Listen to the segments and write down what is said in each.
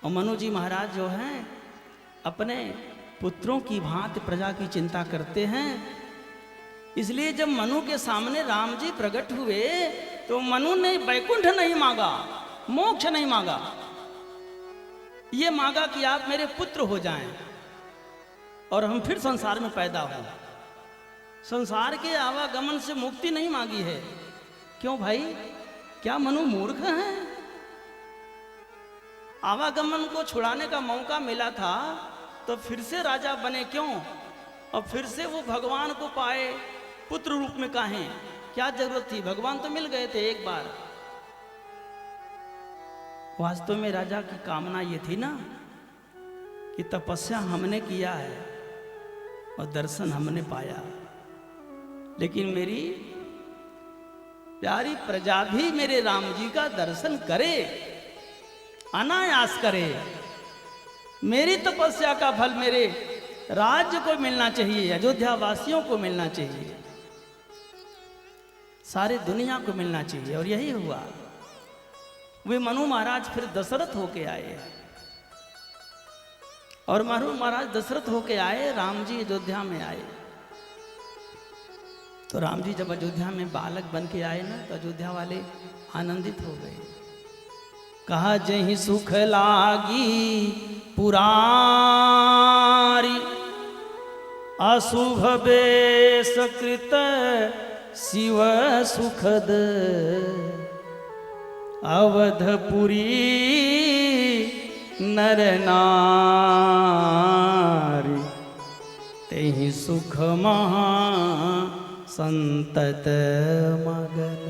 और मनु जी महाराज जो हैं अपने पुत्रों की भांति प्रजा की चिंता करते हैं। इसलिए जब मनु के सामने राम जी प्रकट हुए तो मनु ने वैकुंठ नहीं मांगा, मोक्ष नहीं मांगा, ये मांगा कि आप मेरे पुत्र हो जाएं और हम फिर संसार में पैदा हों। संसार के आवागमन से मुक्ति नहीं मांगी है। क्यों भाई, क्या मनु मूर्ख हैं? आवागमन को छुड़ाने का मौका मिला था तो फिर से राजा बने क्यों, और फिर से वो भगवान को पाए पुत्र रूप में काहें? क्या जरूरत थी? भगवान तो मिल गए थे एक बार। वास्तव में राजा की कामना ये थी ना कि तपस्या हमने किया है और दर्शन हमने पाया, लेकिन मेरी प्यारी प्रजा भी मेरे राम जी का दर्शन करे, अनायास करे। मेरी तपस्या का फल मेरे राज्य को मिलना चाहिए, अयोध्या वासियों को मिलना चाहिए, सारी दुनिया को मिलना चाहिए। और यही हुआ। वे मनु महाराज फिर दशरथ होके आए, और मनु महाराज दशरथ होके आए, राम जी अयोध्या में आए। तो राम जी जब अयोध्या में बालक बन के आए ना, तो अयोध्या वाले आनंदित हो गए। कहा जहि सुख लागी पुरारी, अशुभ बेश कृत शिव सुखद, अवधपुरी नर नारी, तेहि सुख महा संतत मगन।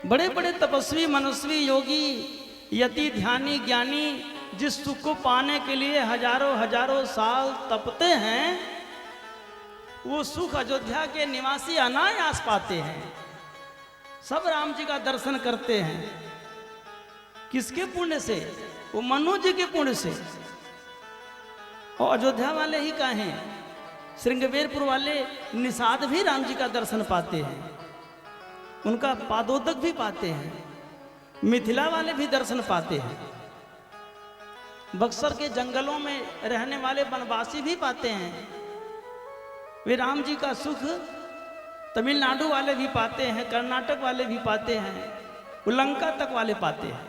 बड़े बड़े तपस्वी, मनस्वी, योगी, यति, ध्यानी, ज्ञानी जिस सुख को पाने के लिए हजारों हजारों साल तपते हैं, वो सुख अयोध्या के निवासी अनायास पाते हैं। सब राम जी का दर्शन करते हैं। किसके पुण्य से? वो मनु जी के पुण्य से। और अयोध्या वाले ही कहें, श्रृंगवेरपुर वाले निषाद भी राम जी का दर्शन पाते हैं, उनका पादोदक भी पाते हैं। मिथिला वाले भी दर्शन पाते हैं। बक्सर के जंगलों में रहने वाले वनवासी भी पाते हैं। वे राम जी का सुख तमिलनाडु वाले भी पाते हैं, कर्नाटक वाले भी पाते हैं, उलंका तक वाले पाते हैं।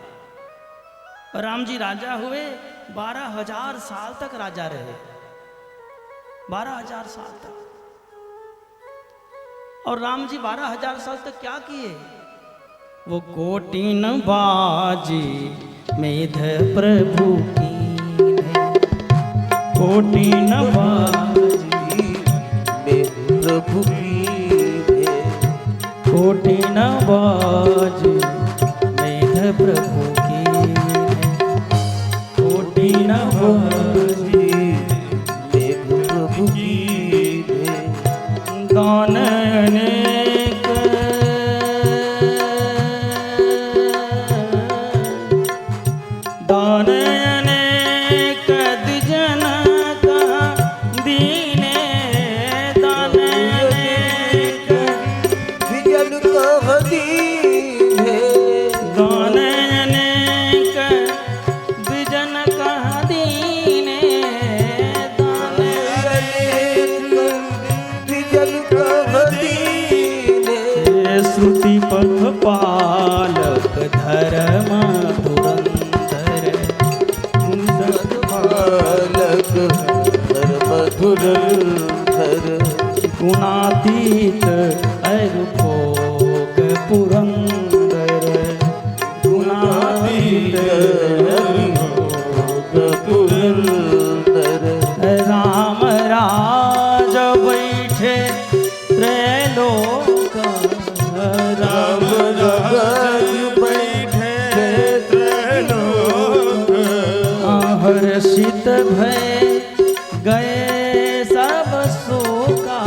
और राम जी राजा हुए, 12,000 साल तक राजा रहे, 12,000 साल तक। और राम जी 12,000 साल तक क्या किए? वो कोटिन बाजी मेध प्रभु की, कोटिन बाजी मेध प्रभु की, कोटिन बाजी मेध प्रभु की, कोटिन बाजी मेध प्रभु की, दान अनेक दान अनेक द्विजन का दीने, दान अनेक द्विजन का दीने, दान अनेक द्विजन का दीने, दान अनेक द्विजन का दीने, श्रुति पथ पालक धर्म धुरंधर, गुणातीत अरु भोग पुरंदर, गुणातीत अरु भोग पुरंदर। राम राज बैठे त्रैलोक, राम राज बैठे त्रैलोक, हर्षित भय गए सब शोका,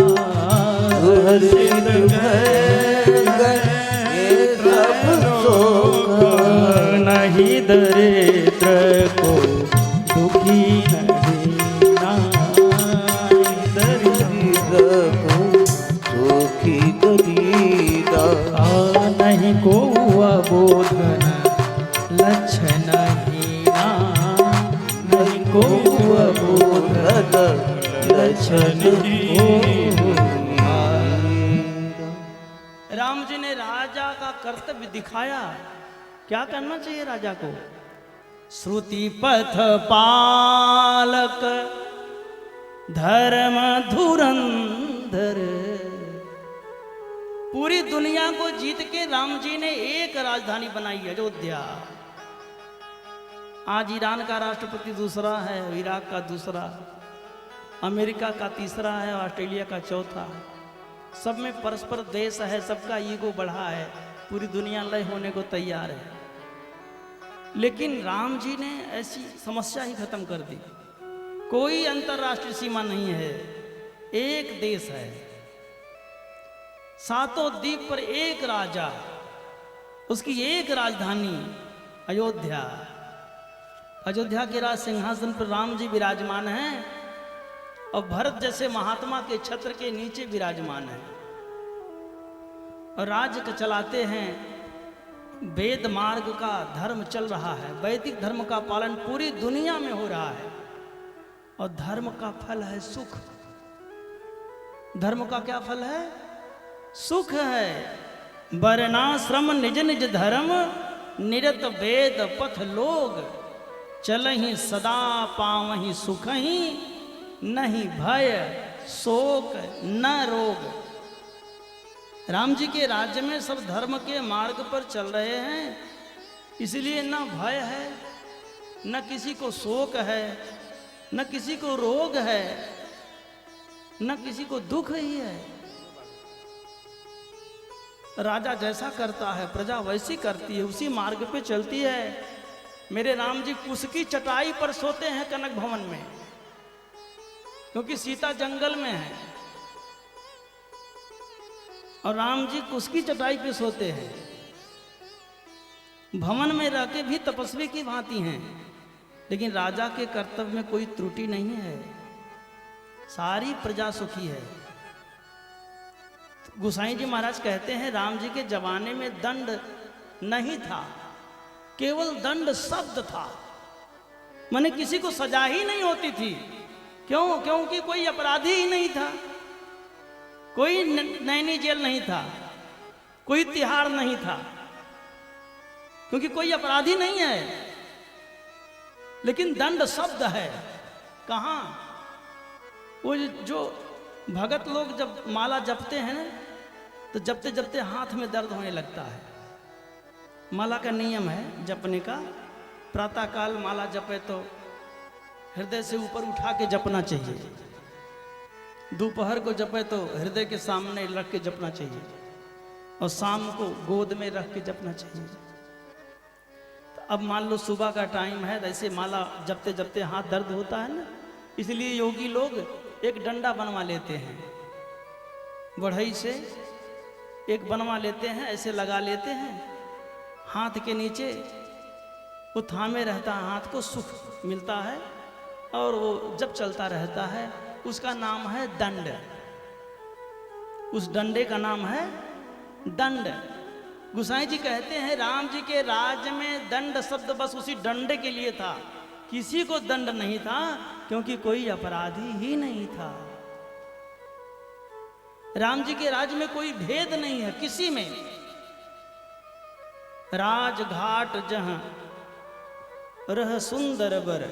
हर्षित भय गए सब शोका। नहीं दरिद्र को दुखी नहीं, दरिद्र को दुखी दरिद्र, नहीं को अबोधन लक्षण लखन लछन राम जी ने राजा का कर्तव्य दिखाया। क्या करना चाहिए राजा को? श्रुति पथ पालक धर्म धुरंधर। पूरी दुनिया को जीत के राम जी ने एक राजधानी बनाई, अयोध्या। आज ईरान का राष्ट्रपति दूसरा है, इराक का दूसरा, अमेरिका का तीसरा है, ऑस्ट्रेलिया का चौथा। सब में परस्पर देश है, सबका ईगो बढ़ा है, पूरी दुनिया लय होने को तैयार है। लेकिन राम जी ने ऐसी समस्या ही खत्म कर दी। कोई अंतरराष्ट्रीय सीमा नहीं है, एक देश है, सातों द्वीप पर एक राजा, उसकी एक राजधानी अयोध्या। अयोध्या के राज सिंहासन पर राम जी विराजमान हैं और भरत जैसे महात्मा के छत्र के नीचे विराजमान है और राज्य चलाते हैं। वेद मार्ग का धर्म चल रहा है, वैदिक धर्म का पालन पूरी दुनिया में हो रहा है और धर्म का फल है सुख। धर्म का क्या फल है? सुख है। वर्णाश्रम निज निज धर्म, निरत वेद पथ लोग, चलहि सदा पावहि सुखहि, नहीं भय शोक न रोग। राम जी के राज्य में सब धर्म के मार्ग पर चल रहे हैं, इसलिए न भय है, न किसी को शोक है, न किसी को रोग है, न किसी को दुख ही है। राजा जैसा करता है प्रजा वैसी करती है, उसी मार्ग पे चलती है। मेरे राम जी कुश की चटाई पर सोते हैं कनक भवन में, क्योंकि सीता जंगल में है और राम जी कुश की चटाई पे सोते हैं। भवन में रह के भी तपस्वी की भांति हैं, लेकिन राजा के कर्तव्य में कोई त्रुटि नहीं है, सारी प्रजा सुखी है। गोसाई जी महाराज कहते हैं राम जी के जमाने में दंड नहीं था, केवल दंड शब्द था, माने किसी को सजा ही नहीं होती थी। क्यों? क्योंकि कोई अपराधी ही नहीं था, कोई नैनी जेल नहीं था, कोई तिहाड़ नहीं था, क्योंकि कोई अपराधी नहीं है। लेकिन दंड शब्द है। कहाँ? वो जो भगत लोग जब माला जपते हैं तो जपते जपते हाथ में दर्द होने लगता है। माला का नियम है जपने का, प्रातःकाल माला जपे तो हृदय से ऊपर उठा के जपना चाहिए, दोपहर को जपे तो हृदय के सामने रख के जपना चाहिए और शाम को गोद में रख के जपना चाहिए। तो अब मान लो सुबह का टाइम है, ऐसे माला जपते जपते हाथ दर्द होता है ना, इसलिए योगी लोग एक डंडा बनवा लेते हैं, बढ़ई से एक बनवा लेते हैं, ऐसे लगा लेते हैं हाथ के नीचे, वो थामे रहता है, हाथ को सुख मिलता है और वो जब चलता रहता है। उसका नाम है दंड, उस डंडे का नाम है दंड। गोसाई जी कहते हैं राम जी के राज्य में दंड शब्द बस उसी डंडे के लिए था, किसी को दंड नहीं था, क्योंकि कोई अपराधी ही नहीं था। राम जी के राज्य में कोई भेद नहीं है किसी में। राजघाट जहां रह सुंदर बर,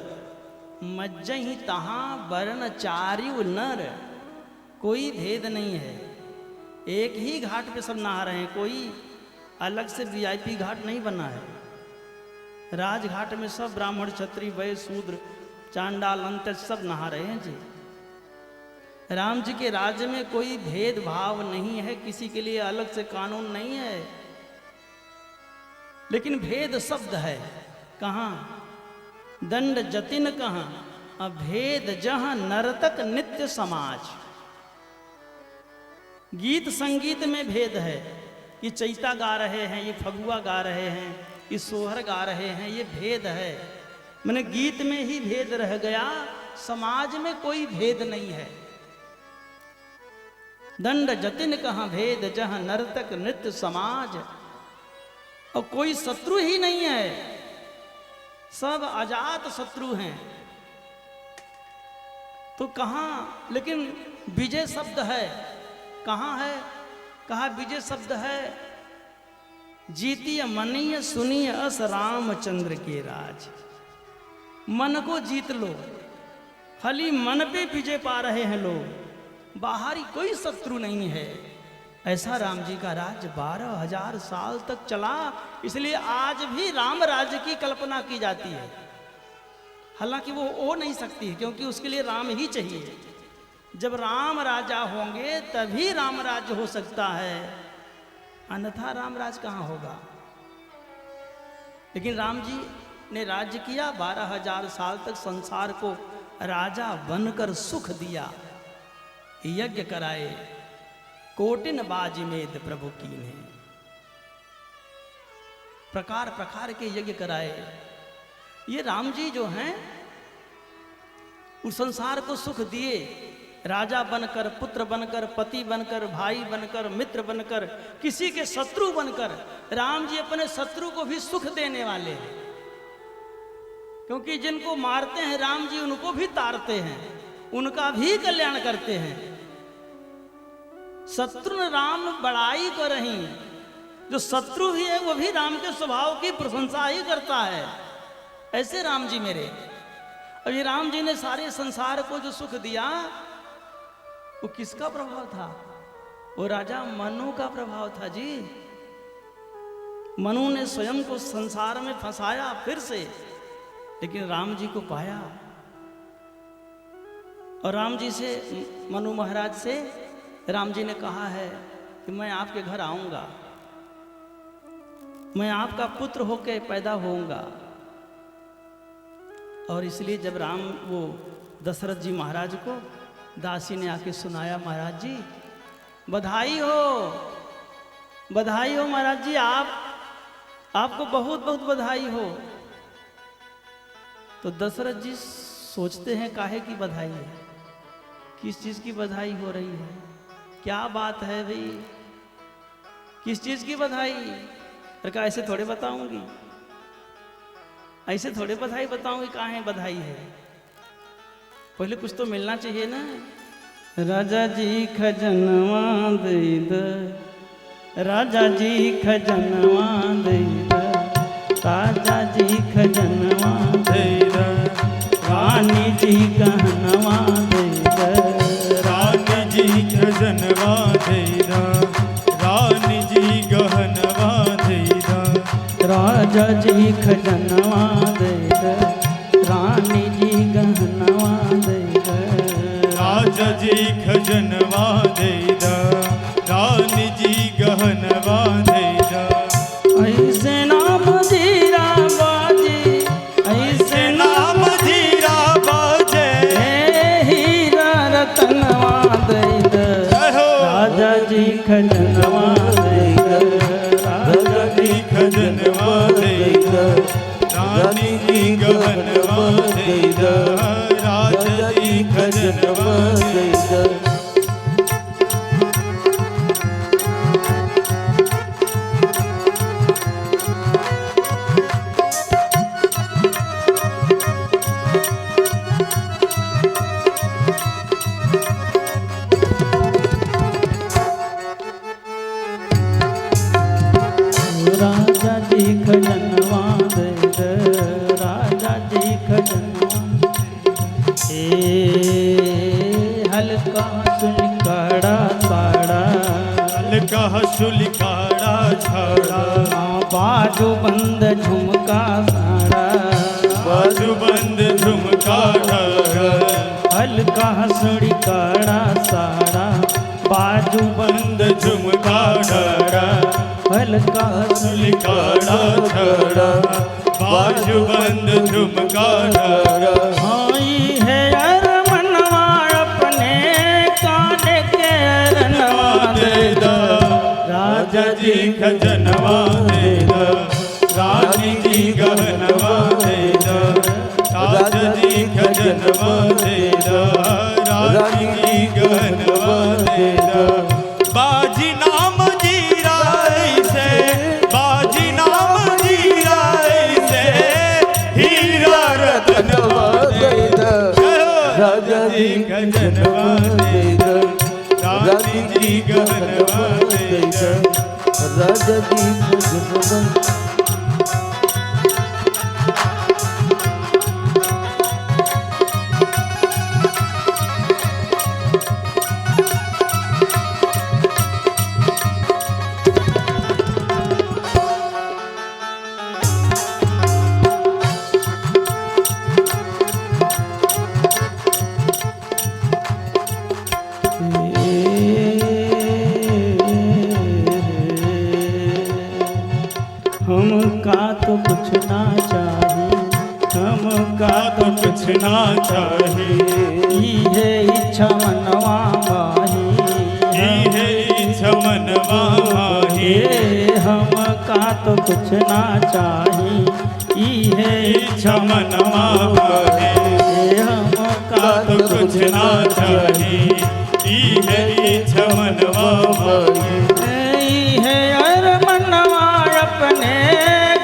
मज्जहि तहां वर्ण चारिउ नर। कोई भेद नहीं है, एक ही घाट पे सब नहा रहे हैं, कोई अलग से वीआईपी घाट नहीं बना है। राजघाट में सब ब्राह्मण क्षत्रिय वैश्य शूद्र चांडाल अंत सब नहा रहे हैं जी। राम जी के राज्य में कोई भेदभाव नहीं है, किसी के लिए अलग से कानून नहीं है, लेकिन भेद शब्द है। कहाँ? दंड जतिन कहाँ, अभेद जहां नर्तक नित्य समाज। गीत संगीत में भेद है, ये चैता गा रहे हैं, ये फगुआ गा रहे हैं, ये सोहर गा रहे हैं, ये भेद है। मैंने गीत में ही भेद रह गया, समाज में कोई भेद नहीं है। दंड जतिन कहाँ भेद जहां नर्तक नृत्य समाज। और कोई शत्रु ही नहीं है, सब अजात शत्रु हैं। तो कहाँ, लेकिन विजय शब्द है, कहाँ है? कहा विजय शब्द है, जीतिए मनीय सुनिए अस रामचंद्र के राज। मन को जीत लो, खाली मन पे विजय पा रहे हैं लोग, बाहरी कोई शत्रु नहीं है। ऐसा राम जी का राज्य 12,000 साल तक चला, इसलिए आज भी राम राज्य की कल्पना की जाती है। हालांकि वो हो नहीं सकती, क्योंकि उसके लिए राम ही चाहिए। जब राम राजा होंगे तभी राम राज्य हो सकता है, अन्यथा राम राज कहाँ होगा। लेकिन राम जी ने राज्य किया, 12,000 साल तक संसार को राजा बनकर सुख दिया, यज्ञ कराए, कोटिन बाजिमेद प्रभु की ने, प्रकार प्रकार के यज्ञ कराए। ये राम जी जो हैं उस संसार को सुख दिए, राजा बनकर, पुत्र बनकर, पति बनकर, भाई बनकर, मित्र बनकर, किसी के शत्रु बनकर। राम जी अपने शत्रु को भी सुख देने वाले हैं, क्योंकि जिनको मारते हैं राम जी उनको भी तारते हैं, उनका भी कल्याण करते हैं। शत्रु राम बड़ाई करहीं, जो शत्रु भी है वो भी राम के स्वभाव की प्रशंसा ही करता है। ऐसे राम जी मेरे। अब ये राम जी ने सारे संसार को जो सुख दिया वो किसका प्रभाव था? वो राजा मनु का प्रभाव था जी। मनु ने स्वयं को संसार में फंसाया फिर से, लेकिन राम जी को पाया। और राम जी से, मनु महाराज से राम जी ने कहा है कि मैं आपके घर आऊंगा, मैं आपका पुत्र होकर पैदा होऊंगा। और इसलिए जब राम वो दशरथ जी महाराज को दासी ने आके सुनाया, महाराज जी बधाई हो, बधाई हो महाराज जी, आपको बहुत बहुत बधाई हो। तो दशरथ जी सोचते हैं काहे की बधाई है, किस चीज़ की बधाई हो रही है, क्या बात है भाई, किस चीज़ की बधाई? कहा ऐसे थोड़े बताऊंगी, ऐसे थोड़े बधाई बताऊंगी, कहाँ है बधाई है, पहले कुछ तो मिलना चाहिए ना। राजा जी खजनवा दे द, राजा जी खजनवा दे द, राजा जी खजनवा दे द, रानी जी गहनवा दे द, रानी जी खजनवा दे द, रानी जी गहनवा दे द, राजा जी खजनवा दे द, रानी जी गहनवा दे द, राजा जी खजनवा दे द, रानी जी गहनवा दे द। ऐसे नाम धीरा बाजे, ऐसे नाम धीरा बाजे, हीरा रतनवा दे द, राजा जी खजनवा दे द, राजा जी खजनवा दे द, रानी जी गहनवा दे द, राजा जी खजनवा दे द। राजा जी खजनवा दे द, राजा जी खजनवा, हल्का सुलकाड़ा साड़ा, हल्का सुलकाड़ा छाड़ा, बाजू बंद झुमका साड़ा, बाजू बंद झुमका ढाड़ा, हल्का सुलकाड़ा साड़ा, बाजू बंद झुमका ढाड़ा, हल्का सुलकाड़ा छाड़ा, बाजू बंद झुमका ढाड़ा। आई है अरमनवा अपने काने के अरनवा दे द, राजा जी खजनवा दे द, रानी जी गहनवा दे द, राजा जी खजनवा दे द, रानी जी गहनवा दे द। बाजी नाम जीरा ऐसे, बाजी नाम जीरा ऐसे, हीरा रतनवा दे द, राजा जी खजनवा दे द रानी जी गहनवा दे द राजा जी खजनवा हमका तो कुछ ना चाहिए, हमका तो कुछ ना चाहिए ये इच्छा मनवा माही, है इच्छा मनवा माही ये हमका तो कुछ ना चाहिए ये इच्छा मनवा माही ये हमका तो कुछ ना चाहिए है इच्छा मनवा माही है यार मनवा अपने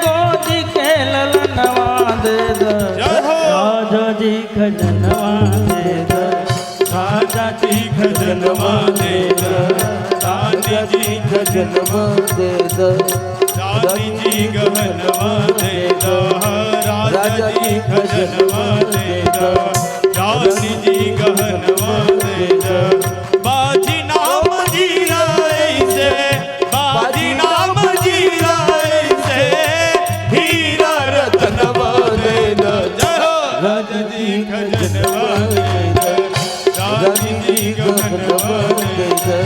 गोद के ललनवा दे द राजा जी खजनवा दे द राजा जी खजनवा दे द राजा जी खजनवा दे द रानी जी गहनवा दे द राजा जी खजनवा दे द रानी जी गहनवा दे द बाजी नाम जीरा ऐसे बाजी नाम जीरा ऐसे हीरा रतनवा दे द जय हो राजा जी खजनवा दे द रानी जी गहनवा दे द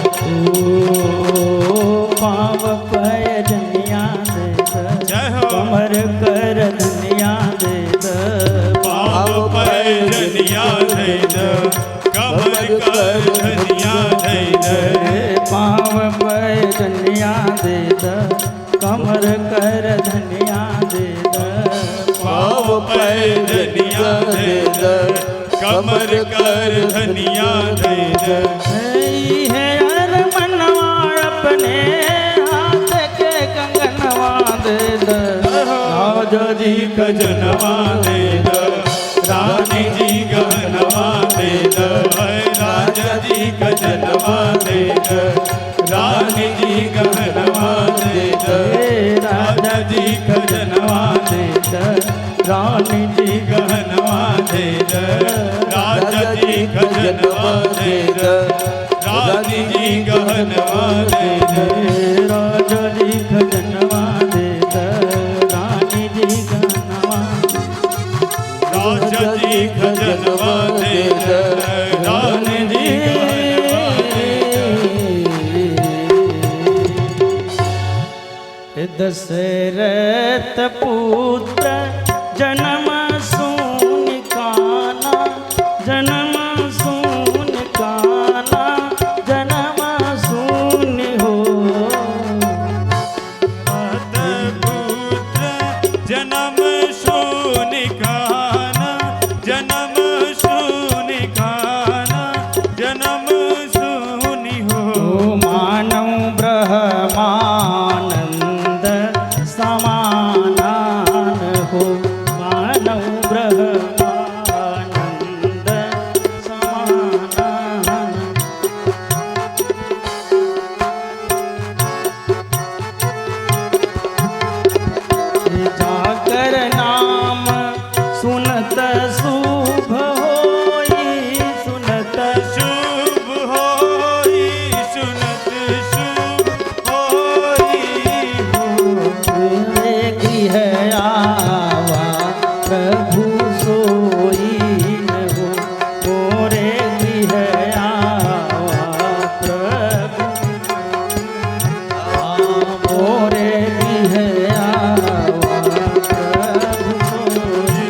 पाव पय जनिया दे द जय हो कमर कर धनिया दे द पाव पर धनिया दे द कमर कर धनिया दे द पाव पय जनिया दे द कमर कर धनिया दे द पाव पर धनिया दे द कमर कर धनिया दे द है यार मनवा अपने हाथ के कंगनवा दे द राजा जी खजनवा दे द रानी जी गहनवा दे द राजा जी खजनवा दे द रानी जी गहनवा दे द राजा जी खजनवा दे द रानी जी गहनवा दे द राजा जी खजनवा दे द रानी जी गहनवा दे द राजा जी खजनवा दे द रानी जी गहनवा राजा जी खजनवा दे द रानी जी गहनवा दे द दशरथ पुत्र जन्म सून काना जन्म सून काना जन्म सून हो पुत्र जन्म शून खाना जन्म शून खाना जन्म शूनि हो मानव ब्रह्मानंद समानान हो मानव ब्रह्मानंद समानान जाकर नाम सुनत शुभ होई सुनत शुभ होई सुनत शुभ होई गृह आवा प्रभु सोई न हो मोरे गृह आवा प्रभु मोरे गृह आवा प्रभु सोई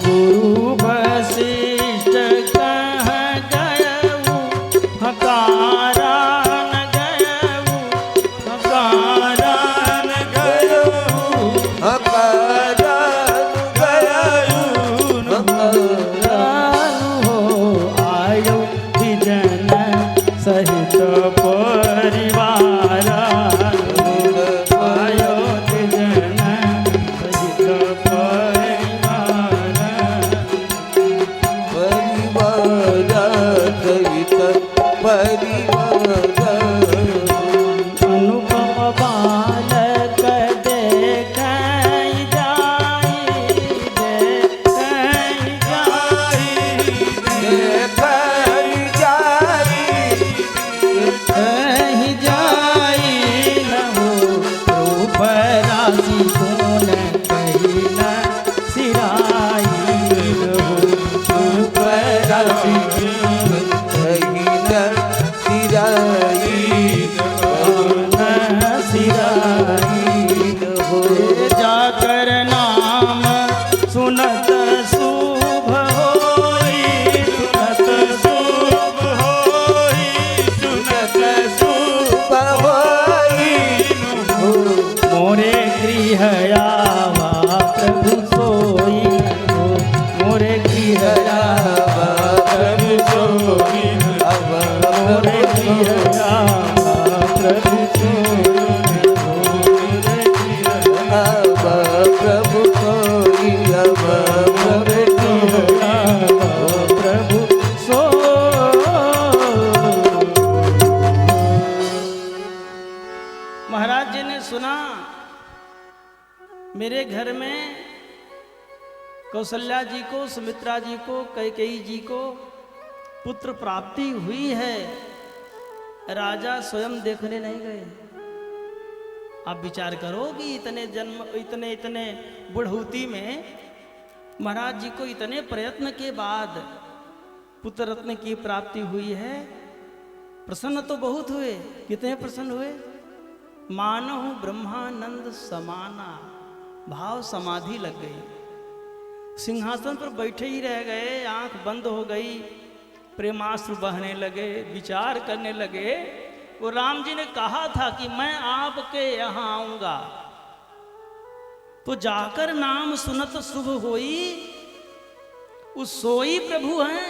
गुरु बसी राशि कौन कही न सिराई हो रूप राशि कही न सिराई न सिराई हो जाकर नाम सुनत शुभ होई सुनत शुभ होई सुनत शुभ होई हो मोरे गृह आवा प्रभु सोई हो मोरे गृह आवा प्रभु सोई अब मोरे गृह आवा प्रभु सोई हो मोरे गृह अब प्रभु कोई अब प्रभु आवा प्रभु सोई। महाराज जी ने सुना मेरे घर में कौशल्या जी को, सुमित्रा जी को, कैकेयी जी को पुत्र प्राप्ति हुई है। राजा स्वयं देखने नहीं गए। आप विचार करो कि इतने जन्म इतने इतने बुढ़ौती में महाराज जी को इतने प्रयत्न के बाद पुत्र रत्न की प्राप्ति हुई है। प्रसन्न तो बहुत हुए। कितने प्रसन्न हुए? मानो ब्रह्मानंद समाना, भाव समाधि लग गई। सिंहासन पर बैठे ही रह गए, आंख बंद हो गई, प्रेमाश्रु बहने लगे, विचार करने लगे। वो राम जी ने कहा था कि मैं आपके यहाँ आऊंगा, तो जाकर नाम सुनत शुभ होई। उस सोई प्रभु हैं,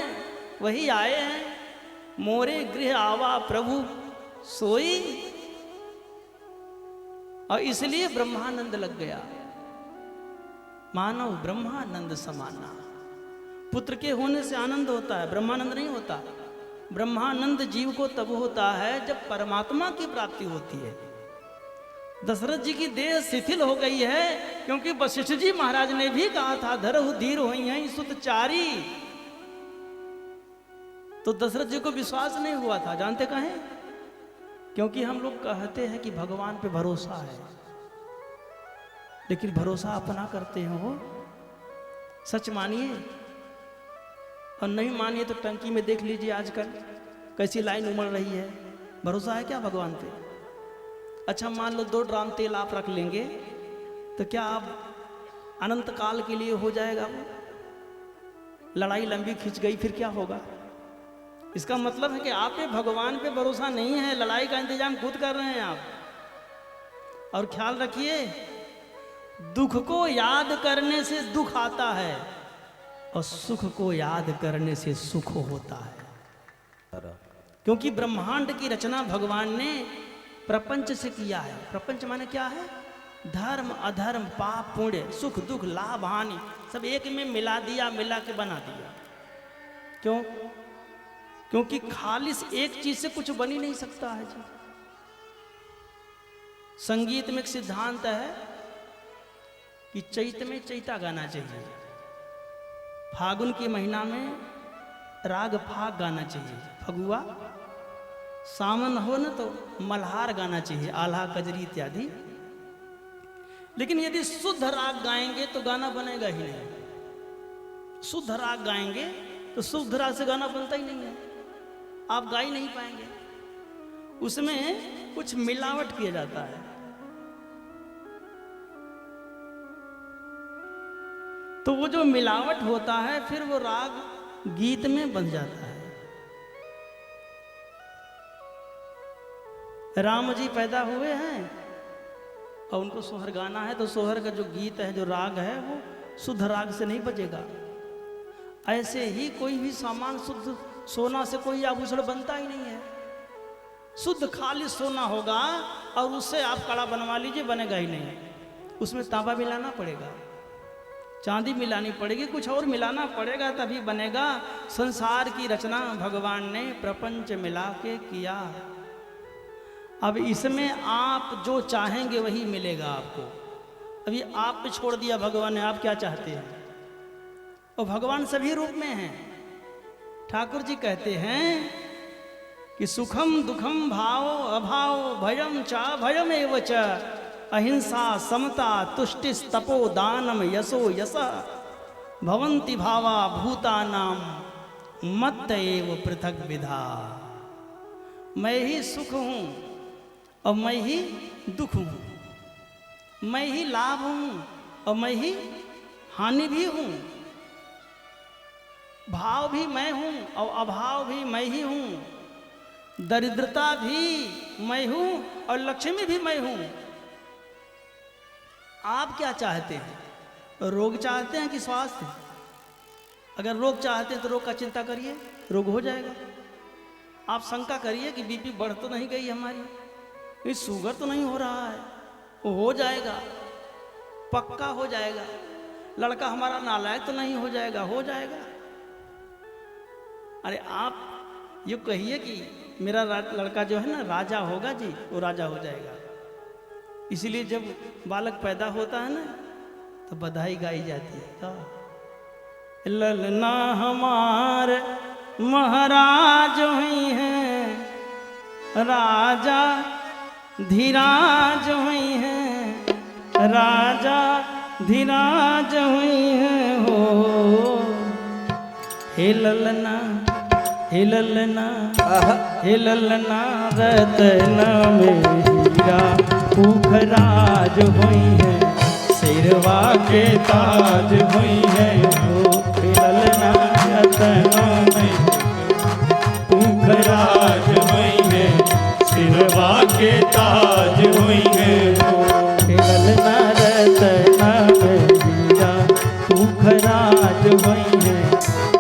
वही आए हैं। मोरे गृह आवा प्रभु सोई, और इसलिए ब्रह्मानंद लग गया। मानव ब्रह्मानंद समाना। पुत्र के होने से आनंद होता है, ब्रह्मानंद नहीं होता। ब्रह्मानंद जीव को तब होता है जब परमात्मा की प्राप्ति होती है। दशरथ जी की देह शिथिल हो गई है, क्योंकि वशिष्ठ जी महाराज ने भी कहा था धरहु धीर होई हैं सुत चारी। तो दशरथ जी को विश्वास नहीं हुआ था। जानते कहें? क्योंकि हम लोग कहते हैं कि भगवान पे भरोसा है, लेकिन भरोसा अपना करते हो। सच मानिए और नहीं मानिए तो टंकी में देख लीजिए आजकल कैसी लाइन उमड़ रही है। भरोसा है क्या भगवान पे? अच्छा मान लो 2 ड्राम तेल आप रख लेंगे, तो क्या आप अनंत काल के लिए हो जाएगा वो? लड़ाई लंबी खिंच गई फिर क्या होगा? इसका मतलब है कि आप पे भगवान पे भरोसा नहीं है, लड़ाई का इंतजाम खुद कर रहे हैं आप। और ख्याल रखिए, दुख को याद करने से दुख आता है और सुख को याद करने से सुख होता है। क्योंकि ब्रह्मांड की रचना भगवान ने प्रपंच से किया है। प्रपंच माने क्या है? धर्म अधर्म, पाप पुण्य, सुख दुख, लाभ हानि सब एक में मिला दिया, मिला के बना दिया। क्यों? क्योंकि खालिस एक चीज से कुछ बन ही नहीं सकता है जी। संगीत में एक सिद्धांत है कि चैत में चैता गाना चाहिए, फागुन के महीना में राग फाग गाना चाहिए, फगुआ। सावन हो न तो मल्हार गाना चाहिए, आल्हा कजरी इत्यादि। लेकिन यदि शुद्ध राग गाएंगे तो गाना बनेगा ही नहीं। शुद्ध राग गाएंगे तो शुद्ध राग से गाना बनता ही नहीं है, आप गा ही नहीं पाएंगे। उसमें कुछ मिलावट किया जाता है। तो वो जो मिलावट होता है फिर वो राग गीत में बन जाता है। राम जी पैदा हुए हैं और उनको सोहर गाना है, तो सोहर का जो गीत है, जो राग है, वो शुद्ध राग से नहीं बजेगा। ऐसे ही कोई भी सामान शुद्ध सोना से कोई आभूषण बनता ही नहीं है। शुद्ध खाली सोना होगा और उससे आप कड़ा बनवा लीजिए, बनेगा ही नहीं। उसमें तांबा मिलाना पड़ेगा, चांदी मिलानी पड़ेगी, कुछ और मिलाना पड़ेगा, तभी बनेगा। संसार की रचना भगवान ने प्रपंच मिला के किया। अब इसमें आप जो चाहेंगे वही मिलेगा आपको। अभी आप पे छोड़ दिया भगवान ने, आप क्या चाहते हैं? और भगवान सभी रूप में हैं। ठाकुर जी कहते हैं कि सुखम दुखम भाव अभाव भयम चा भयम एव च अहिंसा समता तुष्टिस्तपो दानम यशो यश भवन्ति भावा भूतानाम मत्त एव पृथक विधा। मैं ही सुख हूँ और मैं ही दुख हूँ, मैं ही लाभ हूँ और मैं ही हानि भी हूँ, भाव भी मैं हूँ और अभाव भी मैं ही हूँ, दरिद्रता भी मैं हूँ और लक्ष्मी भी मैं हूँ। आप क्या चाहते हैं? रोग चाहते हैं कि स्वास्थ्य? अगर रोग चाहते हैं तो रोग का चिंता करिए, रोग हो जाएगा। आप शंका करिए कि बीपी बढ़ तो नहीं गई हमारी, ये शुगर तो नहीं हो रहा है, वो हो जाएगा, पक्का हो जाएगा। लड़का हमारा नालायक तो नहीं हो जाएगा, हो जाएगा। अरे आप ये कहिए कि मेरा लड़का जो है ना राजा होगा जी, वो राजा हो जाएगा। इसीलिए जब बालक पैदा होता है ना तो बधाई गाई जाती है, तो ललना हमार महाराज हुई हैं, राजा धीराज हुई हैं, राजा धीराज हुई हैं हो। हे ललना, हे ललना, हे ललना रतन में हीरा पुखराज हुई है, सिरवा के ताज हुई है हो। हे ललना रतन में पुखराज हुई है, सिरवा के ताज हुई है हो। हे ललना रतन में हीरा पुखराज हुई है,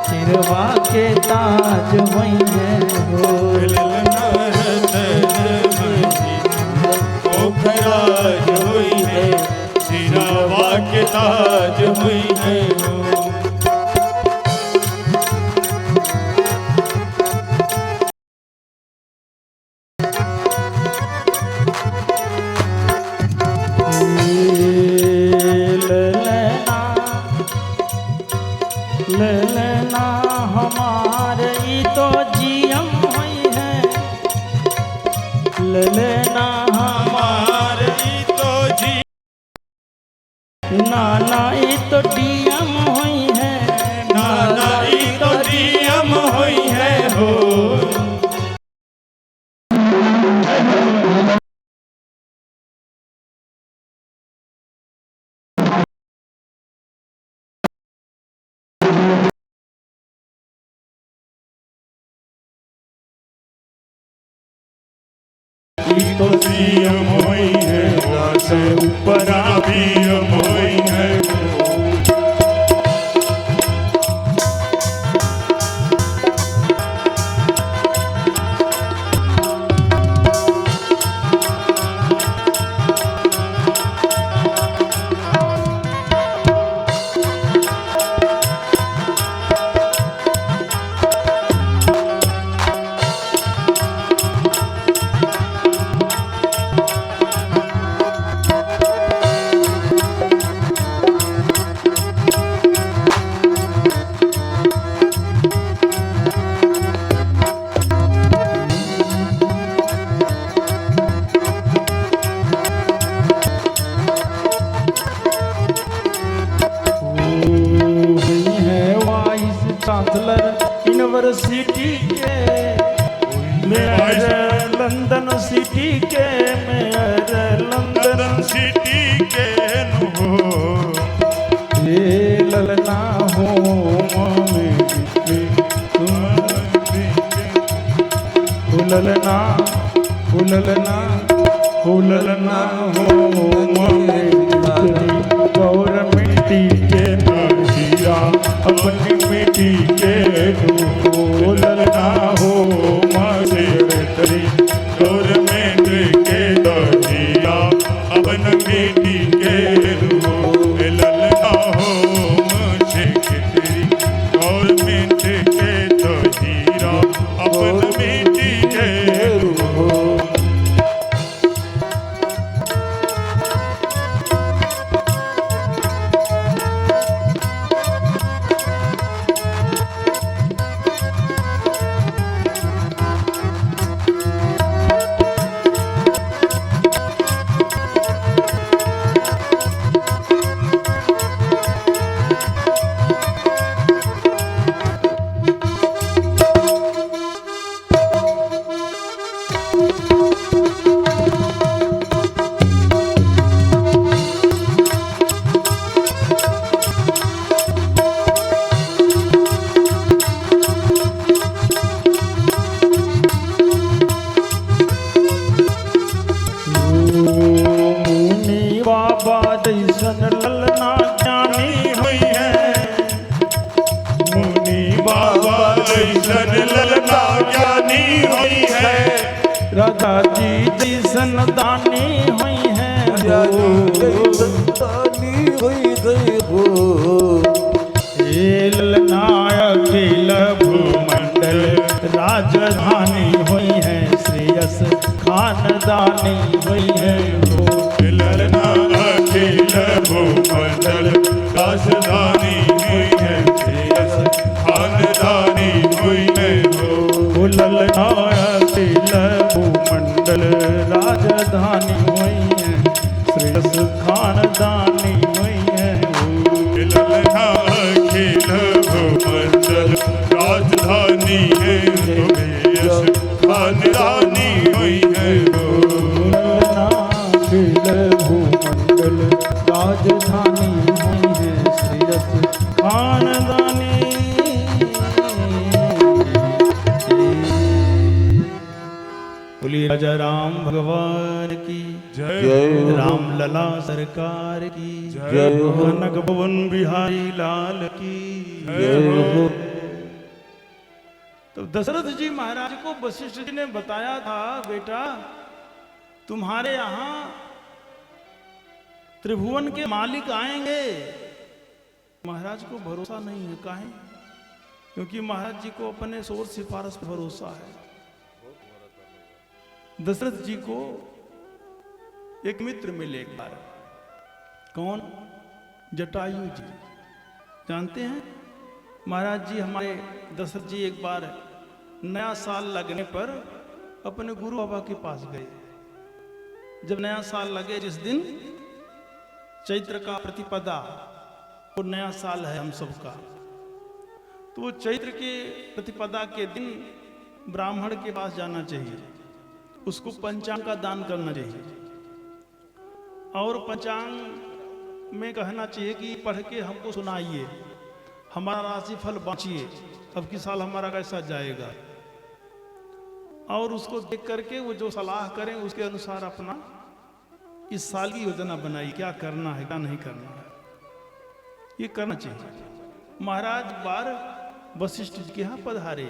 सिरवा के ताज हुई है हो। ललना रतन में पुखराज हुई है, सिरवा के ताज हुई है हो। ललना हमारे ई तो जियम हुई है, ललना हमारे तो जी नाना ई तो डीएम हुई है, नाना ई तो डीएम हुई है हो। तो सीएम हुई है, से ऊपर बीएम हुई है। चांसलर यूनिवर्सिटी के, मेयर लंदन सिटी के, मेयर लंदन सिटी के नु ये ललना हो ललना, ललना, ललना हो गवर्नमेंट के हीरा अपनी मिट्टी के नु। ललना हो मारे तरी गवर्नमेंट के दहिया अपन बेटी के रू। ललना हो मुझे तेरी गवर्नमेंट के दहिया अपन बेटी के रू। जैसन ललना ज्ञानी हुई है, मुनि बाबा जैसन ललना ज्ञानी हुई है, राधा जी जैसन दानी हुई है संतानी हुई गई हो। हे ललना अखिल भूमंडल राजधानी हुई है, श्रेयस खानदानी हुई है ललना अखिल भूमंडल राजधानी हुई है, श्रेयस खानदानी हुई है ललना अखिल भूमंडल राजधानी हुई है, श्रेयस खानदानी हुई है ललना अखिल भूमंडल राजधानी है, श्रेयस खानदानी हुई है ललना अखिल भूमंडल राजधानी हुई है, श्रेयस खानदानी। बोलिए राजा राम भगवान की जय। राम लला सरकार की जय हो। कनक भवन बिहारी लाल की जय हो। तो दशरथ जी महाराज को वशिष्ठ जी ने बताया था, बेटा तुम्हारे यहां त्रिभुवन के मालिक आएंगे। महाराज को भरोसा नहीं है, काहे? क्योंकि महाराज जी को अपने शोर सिफारिश पर भरोसा है। दशरथ जी को एक मित्र मिले एक बार। कौन? जटायु जी। जानते हैं महाराज जी, हमारे दशरथ जी एक बार नया साल लगने पर अपने गुरु बाबा के पास गए। जब नया साल लगे, जिस दिन चैत्र का प्रतिपदा, वो नया साल है हम सबका, तो वो चैत्र के प्रतिपदा के दिन ब्राह्मण के पास जाना चाहिए, उसको पंचांग का दान करना चाहिए और पंचांग में कहना चाहिए कि पढ़ के हमको सुनाइए, हमारा राशिफल बांचिए, अब की साल हमारा कैसा जाएगा, और उसको देख करके वो जो सलाह करें उसके अनुसार अपना इस साल की योजना बनाई, क्या करना है क्या नहीं करना है, ये करना चाहिए। महाराज बार वशिष्ठ जी के यहाँ पधारे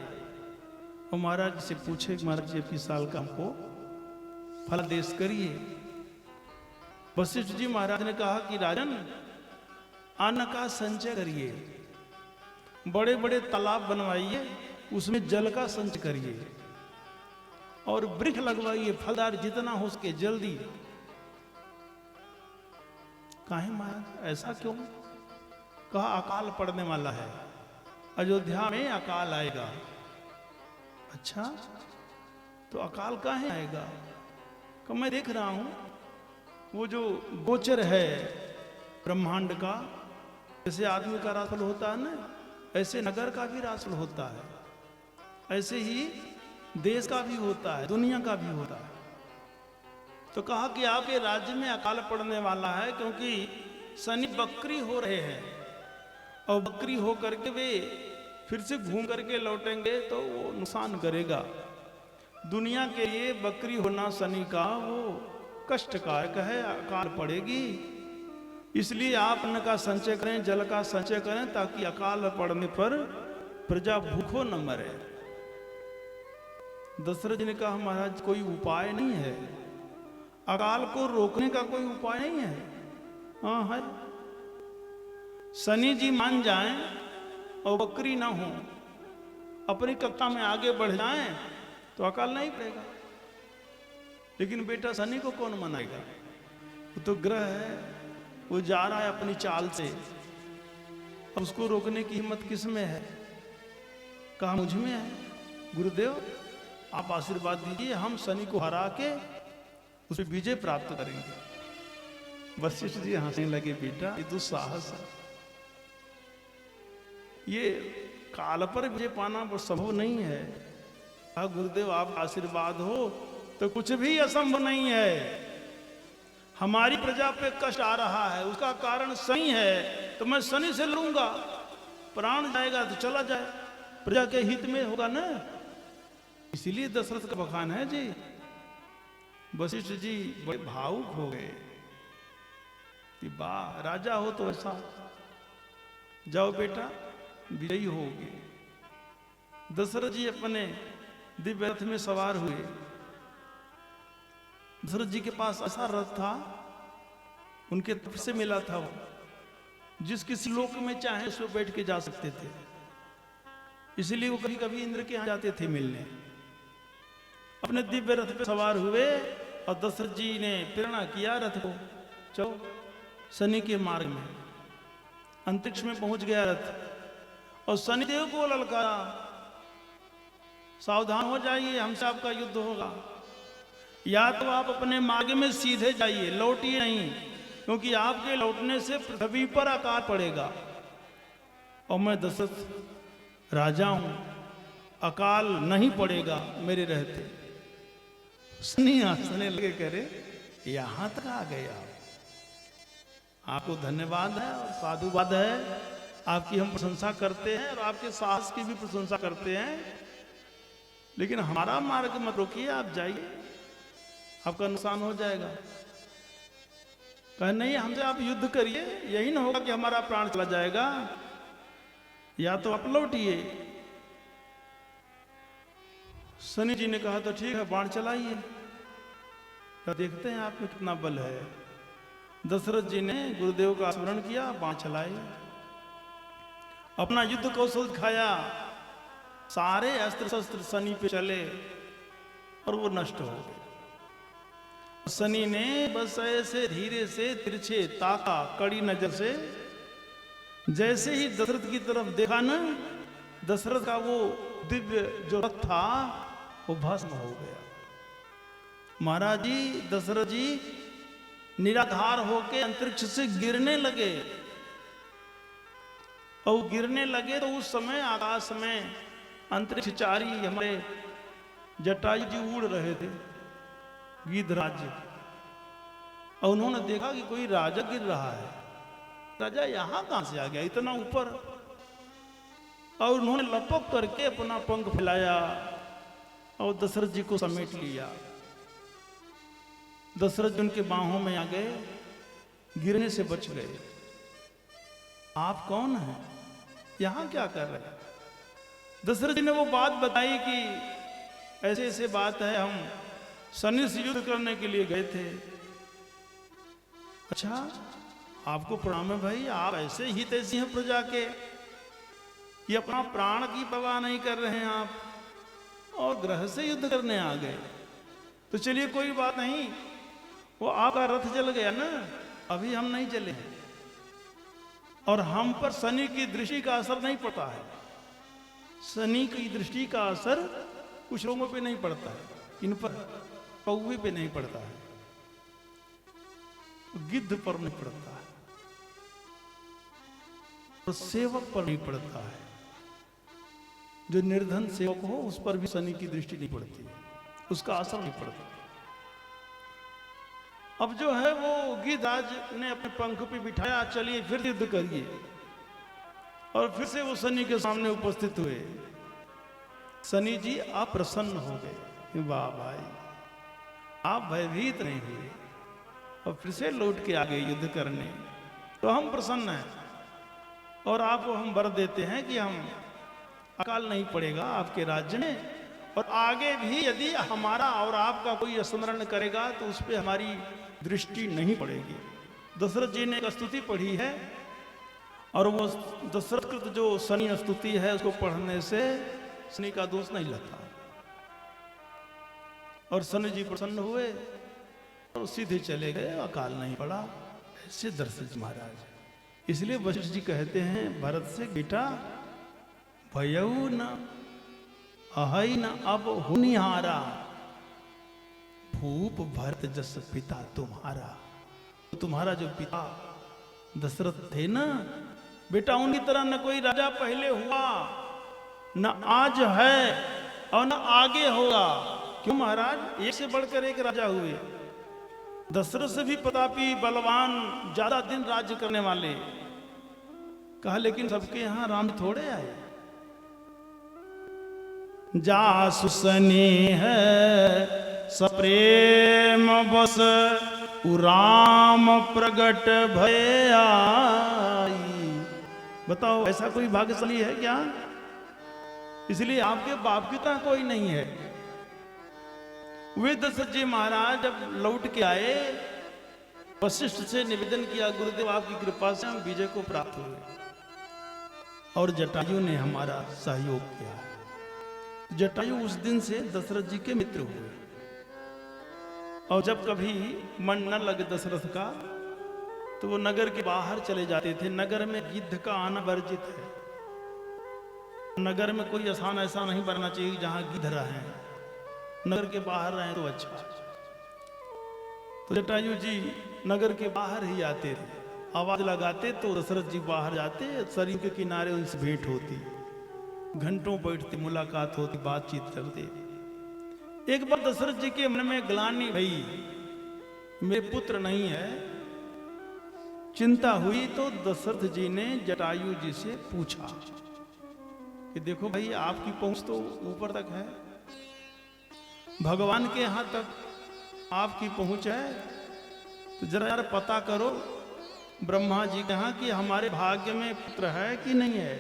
और महाराज से पूछे, महाराज जी इस साल का हमको फलादेश करिए। वशिष्ठ जी महाराज ने कहा कि राजन, अन्न का संचय करिए, बड़े बड़े तालाब बनवाइए, उसमें जल का संचय करिए और वृक्ष लगवाइए फलदार, जितना हो सके जल्दी। काहे महाराज, ऐसा क्यों? कहा अकाल पड़ने वाला है, अयोध्या में अकाल आएगा। अच्छा, तो अकाल काहे आएगा? कि मैं देख रहा हूं वो जो गोचर है ब्रह्मांड का, जैसे आदमी का राशि होता है ना, ऐसे नगर का भी राशि होता है, ऐसे ही देश का भी होता है, दुनिया का भी होता है। तो कहा कि आपके राज्य में अकाल पड़ने वाला है, क्योंकि शनि बकरी हो रहे हैं और बकरी हो करके वे फिर से घूम करके लौटेंगे तो वो नुकसान करेगा। दुनिया के लिए बकरी होना शनि का वो कष्टकारक है, अकाल पड़ेगी। इसलिए आप अन्न का संचय करें, जल का संचय करें, ताकि अकाल पड़ने पर प्रजा भूखों न मरे। दशरथ जी ने कहा, महाराज कोई उपाय नहीं है, अकाल को रोकने का कोई उपाय नहीं है? हाँ है, शनि जी मान जाएं और बकरी ना हो, अपनी कक्षा में आगे बढ़ जाएं तो अकाल नहीं पड़ेगा। लेकिन बेटा शनि को कौन मनाएगा? वो तो ग्रह है, वो जा रहा है अपनी चाल से, अब उसको रोकने की हिम्मत किस में है? कहा मुझ में है। गुरुदेव आप आशीर्वाद दीजिए, हम शनि को हरा के उसे विजय प्राप्त करेंगे। वशिष्ठ जी हंसने लगे, बेटा ये तो साहस है, ये काल पर विजय पाना वो संभव नहीं है। कहा गुरुदेव आप आशीर्वाद हो तो कुछ भी असंभव नहीं है। हमारी प्रजा पे कष्ट आ रहा है, उसका कारण शनि है, तो मैं शनि से लड़ूंगा, प्राण जाएगा तो चला जाए, प्रजा के हित में होगा ना। इसीलिए दशरथ का बखान है जी। वशिष्ठ जी बड़े भावुक हो गए। कि वाह, राजा हो तो ऐसा, जाओ बेटा विजयी होगे। दशरथ जी अपने दिव्य रथ में सवार हुए। दशरथ जी के पास ऐसा रथ था, उनके तरफ से मिला था वो, जिस किसी लोक में चाहे उसमें बैठ के जा सकते थे। इसलिए वो कभी कभी इंद्र के यहाँ जाते थे मिलने। अपने दिव्य रथ पे सवार हुए और दशरथ जी ने प्रेरणा किया रथ को, चलो शनि के मार्ग में। अंतरिक्ष में पहुंच गया रथ और शनिदेव को ललकारा, सावधान हो जाइए, हमसे आपका युद्ध होगा। या तो आप अपने मार्ग में सीधे जाइए, लौटिए नहीं, क्योंकि आपके लौटने से पृथ्वी पर अकाल पड़ेगा और मैं दशरथ राजा हूं, अकाल नहीं पड़ेगा मेरे रहते। शनि हंसने लगे, करे यहां तक आ गए आप, आपको धन्यवाद है और साधुवाद है, आपकी हम प्रशंसा करते हैं और आपके साहस की भी प्रशंसा करते हैं, लेकिन हमारा मार्ग मत रोकिए, आप जाइए, आपका नुकसान हो जाएगा। कहे नहीं, हमसे आप युद्ध करिए, यही ना होगा कि हमारा प्राण चला जाएगा, या तो आप लौटिए। शनि जी ने कहा तो ठीक है, बाण चलाइए, तो देखते हैं आप में कितना बल है। दशरथ जी ने गुरुदेव का स्मरण किया, बाण चलाए, अपना युद्ध कौशल दिखाया, सारे अस्त्र शस्त्र शनि पे चले और वो नष्ट हो गए। शनि ने बस ऐसे धीरे से तिरछे ताका कड़ी नजर से, जैसे ही दशरथ की तरफ देखा न, दशरथ का वो दिव्य जो रथ था वो भस्म हो गया। महाराज जी दशरथ जी निराधार होके अंतरिक्ष से गिरने लगे, और गिरने लगे तो उस समय आकाश में अंतरिक्षचारी हमारे जटायु जी उड़ रहे थे, गिद्धराज जी, और उन्होंने देखा कि कोई राजा गिर रहा है। राजा यहां कहां से आ गया इतना ऊपर, और उन्होंने लपक करके अपना पंख फैलाया और दशरथ जी को समेट लिया। दशरथ जी उनके बाहों में आ गए, गिरने से बच गए। आप कौन हैं, यहां क्या कर रहे हैं? दशरथ जी ने वो बात बताई कि ऐसे ऐसे बात है, हम शनि से युद्ध करने के लिए गए थे। अच्छा, आपको प्रणाम है भाई, आप ऐसे ही तैसी हैं प्रजा के, ये अपना प्राण की परवाह नहीं कर रहे हैं आप, और ग्रह से युद्ध करने आ गए। तो चलिए कोई बात नहीं, वो आपका रथ जल गया ना, अभी हम नहीं चले हैं, और हम पर शनि की दृष्टि का असर नहीं पड़ता है। शनि की दृष्टि का असर कुछ लोगों पे नहीं पड़ता है, इन पर कौवे पे नहीं पड़ता है, गिद्ध पर नहीं पड़ता है, और सेवक पर नहीं पड़ता है। जो निर्धन सेवक हो उस पर भी शनि की दृष्टि नहीं पड़ती, उसका असर नहीं पड़ता। अब जो है वो गिद्धराज ने अपने पंख पे बिठाया, चलिए फिर युद्ध करिए, और फिर से वो शनि के सामने उपस्थित हुए। शनि जी अप्रसन्न हो गए, वाह भाई आप भयभीत नहीं हुए, और फिर से लौट के आ गए युद्ध करने, तो हम प्रसन्न हैं, और आपको हम वर देते हैं कि हम अकाल नहीं पड़ेगा आपके राज्य में, और आगे भी यदि हमारा और आपका कोई स्मरण करेगा तो उस पर हमारी दृष्टि नहीं पड़ेगी। दशरथ जी ने एक स्तुति पढ़ी है, और वो दशरथ जो शनि स्तुति है उसको पढ़ने से शनि का दोष नहीं लगता, और शनि जी प्रसन्न हुए और सीधे चले गए, अकाल नहीं पड़ा। ऐसे दशरथ महाराज। इसलिए वशिष्ठ जी कहते हैं भरत से, बेटा भयऊ न अहई न अब हुनिहारा, भूप भरत जस पिता तुम्हारा। तो तुम्हारा जो पिता दशरथ थे ना बेटा, उनकी तरह न कोई राजा पहले हुआ, न आज है और न आगे होगा। क्यों महाराज, एक से बढ़कर एक राजा हुए, दशरथ से भी प्रतापी बलवान, ज्यादा दिन राज्य करने वाले। कहा लेकिन सबके यहां राम थोड़े आए। जासु शनि है सप्रेम बस, राम प्रगट भय आई। बताओ ऐसा कोई भाग्यशाली है क्या? इसलिए आपके बाप की तरह कोई नहीं है। वे दशरथ जी महाराज जब लौट के आए, वशिष्ठ से निवेदन किया, गुरुदेव आपकी कृपा से हम विजय को प्राप्त हुए और जटायु ने हमारा सहयोग किया। जटायु उस दिन से दशरथ जी के मित्र हुए और जब कभी मन न लगे दशरथ का तो वो नगर के बाहर चले जाते थे। नगर में गिद्ध का आना वर्जित है। नगर में कोई स्थान ऐसा नहीं बनना चाहिए जहां गिद्ध रहे। नगर के बाहर रहे तो अच्छा। तो जटायु जी नगर के बाहर ही आते थे, आवाज लगाते तो दशरथ जी बाहर जाते, सरयू के किनारे उनसे भेंट होती, घंटों बैठती, मुलाकात होती, बातचीत करते। एक बार दशरथ जी के मन में ग्लानि भई, मेरे पुत्र नहीं है, चिंता हुई। तो दशरथ जी ने जटायु जी से पूछा कि देखो भाई, आपकी पहुंच तो ऊपर तक है, भगवान के यहां तक आपकी पहुंच है, तो जरा यार पता करो ब्रह्मा जी के यहां कि हमारे भाग्य में पुत्र है कि नहीं है।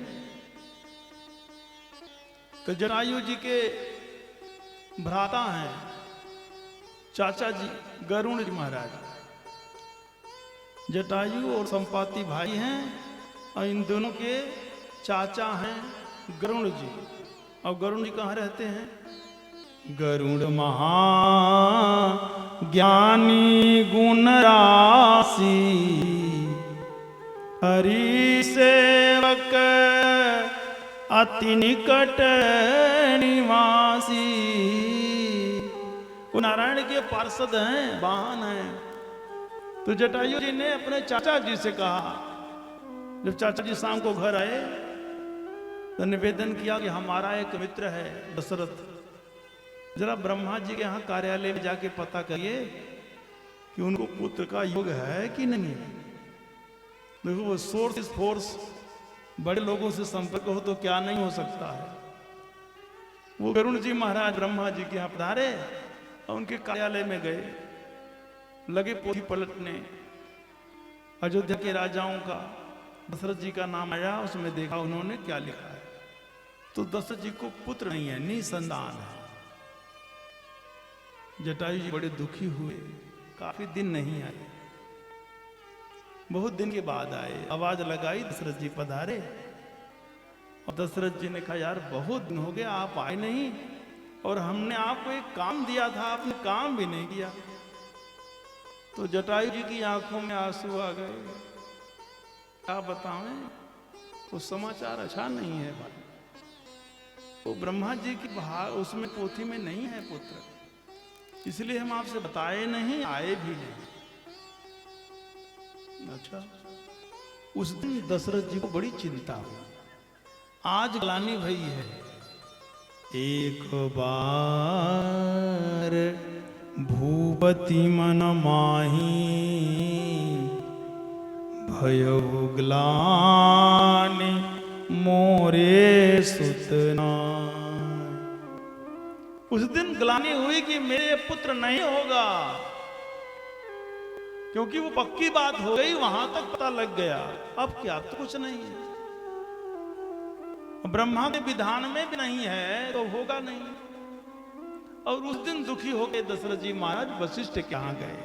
तो जटायु जी के भ्राता हैं चाचा जी गरुण जी महाराज, जटायु और संपाति भाई हैं, और इन दोनों के चाचा हैं गरुण जी। और गरुण जी कहाँ रहते हैं? गरुड़ महा ज्ञानी गुण राशि, हरि सेवक अति निकट निवासी। वो नारायण के पार्षद हैं, वाहन हैं। तो जटायु जी ने अपने चाचा जी से कहा, जब चाचा जी शाम को घर आए तो निवेदन किया कि हमारा एक मित्र है दशरथ, जरा ब्रह्मा जी के यहाँ कार्यालय में जाके पता करिए कि उनको पुत्र का योग है कि नहीं है। देखो वो सोर्स इज फोर्स, बड़े लोगों से संपर्क हो तो क्या नहीं हो सकता है। वो गरुण जी महाराज ब्रह्मा जी के यहाँ पधारे और उनके कार्यालय में गए, लगे पोथी पलटने। अयोध्या के राजाओं का दशरथ जी का नाम आया, उसमें देखा उन्होंने क्या लिखा है। तो दशरथ जी को पुत्र नहीं है, निसंतान है। जटायु जी बड़े दुखी हुए, काफी दिन नहीं आए। बहुत दिन के बाद आए, आवाज लगाई, दशरथ जी पधारे। और दशरथ जी ने कहा, यार बहुत दिन हो गया आप आए नहीं, और हमने आपको एक काम दिया था, आपने काम भी नहीं किया। तो जटायु जी की आंखों में आंसू आ गए। क्या बताएं, वो समाचार अच्छा नहीं है भाई। वो ब्रह्मा जी की उसमें पोथी में नहीं है पुत्र, इसलिए हम आपसे बताए नहीं, आए भी नहीं। अच्छा, उस दिन दशरथ जी को बड़ी चिंता हुई। आज ग्लानि भई है, एक बार भूपति मन माही, भयउ ग्लानि मोरे सुतना। उस दिन ग्लानि हुई कि मेरे पुत्र नहीं होगा, क्योंकि वो पक्की बात हो गई, वहां तक पता लग गया। अब क्या, तो कुछ नहीं है, ब्रह्मा के विधान में भी नहीं है तो होगा नहीं। और उस दिन दुखी होकर दशरथ जी महाराज वशिष्ठ के यहां गए,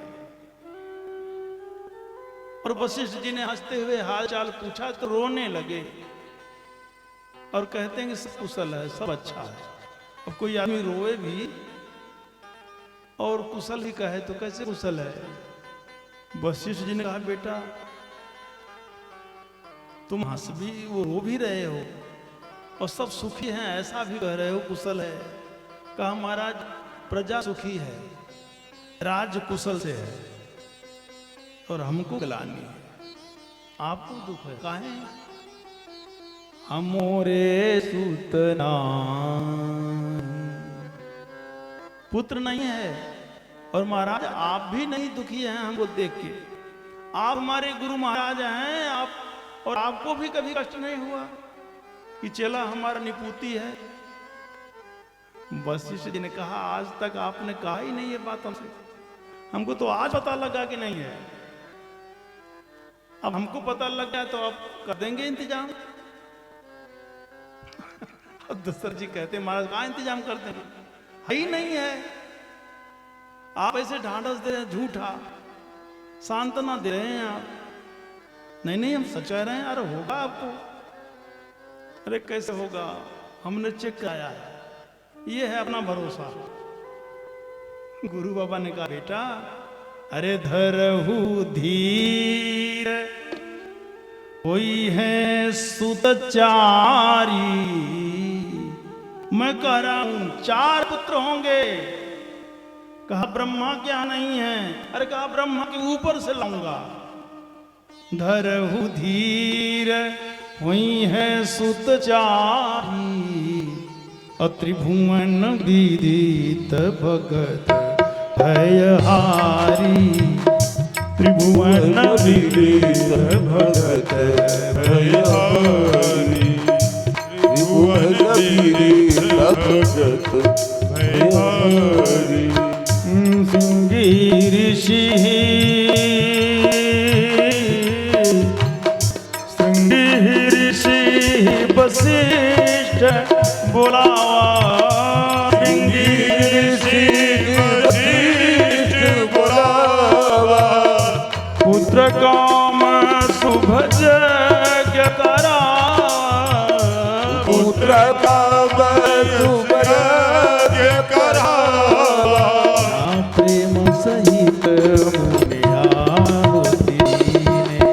और वशिष्ठ जी ने हंसते हुए हाल चाल पूछा तो रोने लगे और कहते हैं कि सब कुशल है, सब अच्छा है। अब कोई आदमी रोए भी और कुशल ही कहे तो कैसे कुशल है। वशिष्ठ जी ने कहा, बेटा तुम हंस भी, वो रो भी रहे हो और सब सुखी हैं, ऐसा भी कह रहे हो कुशल है। कहा, महाराज प्रजा सुखी है, राज कुशल से है, और हमको ग्लानि है, आपको दुख है। काहे? हमोरे सुतना पुत्र नहीं है, और महाराज आप भी नहीं दुखी हैं हमको देख के। आप हमारे गुरु महाराज हैं, आप, और आपको भी कभी कष्ट नहीं हुआ कि चेला हमारा निपुती है। वशिष्ठ जी ने कहा, आज तक आपने कहा ही नहीं ये बात हमसे। हमको तो आज पता लगा कि नहीं है। अब हमको पता लग गया तो अब कर देंगे इंतजाम। अब दशरथ जी कहते महाराज कहाँ इंतजाम कर देंगे, है ही नहीं है। आप ऐसे ढांढस दे रहे हैं, झूठा सांत्वना दे रहे हैं आप। नहीं नहीं हम सच कह रहे हैं, अरे होगा आपको। अरे कैसे होगा, हमने चेक कराया है, ये है अपना भरोसा। गुरु बाबा ने कहा बेटा अरे धरहु धीर कोई है सुतचारी। मैं कह रहा हूं 4 पुत्र होंगे। कहा ब्रह्मा क्या नहीं है, अरे कहा ब्रह्मा के ऊपर से लाऊंगा। धरहु धीर हुई है सुतचारी अत्रिभुवन विदित भगत भयहारी। त्रिभुवन विदित भगत भयहारी। त्रिभुवन विदित भगत भयहारी। सिंगी ऋषि वशिष्ठ बुलावा। सिंगी ऋषि वशिष्ठ बुलावा। पुत्र काम शुभ यज्ञ करा। पुत्र काम शुभ यज्ञ करावा। प्रेम सहित मुनिया होती ने।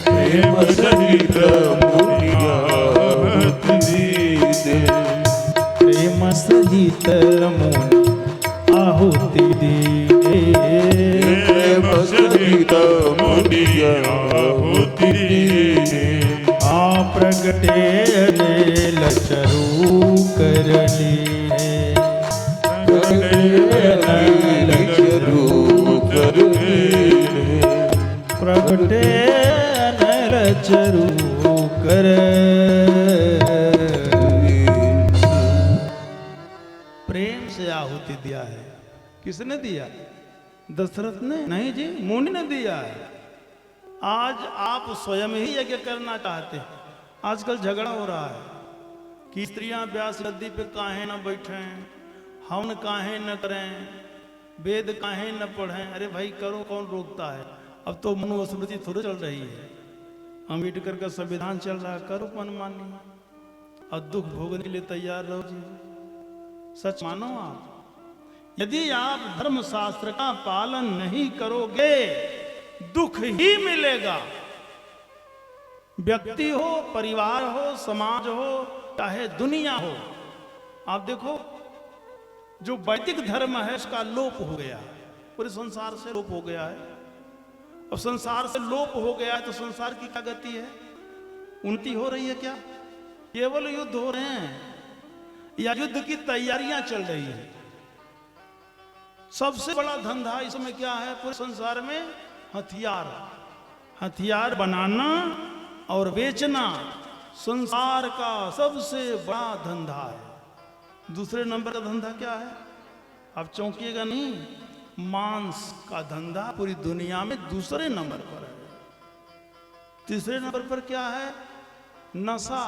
प्रेम सहित मुनिया प्रेम सहित मुनि आहुति दीने। प्रेम सहित मुनिया आहुति दीने। आ प्रगटे अनेल चरु करनी। अनेल चरु करनी। प्रगटे अनेल चरु कर। प्रेम से आहुति दिया है। किसने दिया, दशरथ ने? नहीं जी, मुनि ने दिया है। आज आप स्वयं ही यज्ञ करना चाहते हैं। आजकल झगड़ा हो रहा है कि स्त्रियां व्यास गद्दी पे काहे न बैठें, हवन काहे न करें, वेद काहे न पढ़ें। अरे भाई करो, कौन रोकता है। अब तो मनुस्मृति थोड़ी चल रही है, अम्बेडकर का संविधान चल रहा है। करो मनमानी और दुख भोगने के लिए तैयार रहो जी। सच मानो आप, यदि आप धर्म शास्त्र का पालन नहीं करोगे दुख ही मिलेगा। व्यक्ति हो, परिवार हो, समाज हो, चाहे दुनिया हो। आप देखो जो वैदिक धर्म है उसका लोप हो गया, पूरे संसार से लोप हो गया है। अब संसार से लोप हो गया है तो संसार की क्या गति है, उन्नति हो रही है क्या? केवल युद्ध हो रहे हैं या युद्ध की तैयारियां चल रही है। सबसे बड़ा धंधा इसमें क्या है पूरे संसार में? हथियार। हथियार बनाना और बेचना संसार का सबसे बड़ा धंधा है। दूसरे नंबर का धंधा क्या है? आप चौंकिएगा नहीं, मांस का धंधा पूरी दुनिया में दूसरे नंबर पर है। तीसरे नंबर पर क्या है? नशा।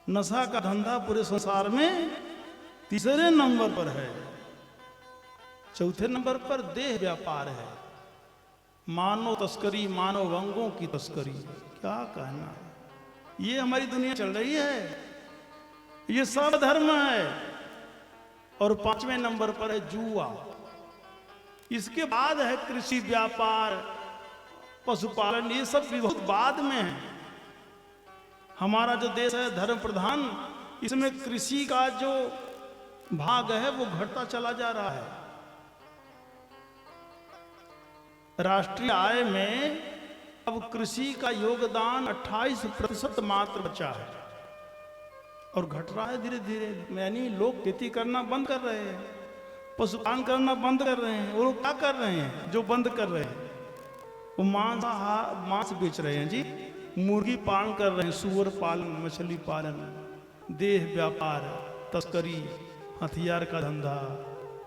नशा का धंधा पूरे संसार में तीसरे नंबर पर है। चौथे नंबर पर देह व्यापार है, मानव तस्करी, मानव अंगों की तस्करी। क्या कहना है, ये हमारी दुनिया चल रही है, ये सब धर्म है। और 5वें नंबर पर है जुआ। इसके बाद है कृषि, व्यापार, पशुपालन, ये सब बहुत बाद में है। हमारा जो देश है धर्म प्रधान, इसमें कृषि का जो भाग है वो घटता चला जा रहा है। राष्ट्रीय आय में अब कृषि का योगदान 28% मात्र बचा है और घट रहा है धीरे धीरे। यानी लोग खेती करना बंद कर रहे हैं, पशुपालन करना बंद कर रहे हैं। वो लोग क्या कर रहे हैं जो बंद कर रहे हैं? वो मांस बेच रहे हैं जी, मुर्गी पालन कर रहे हैं, सुअर पालन, मछली पालन, देह व्यापार, तस्करी, हथियार का धंधा,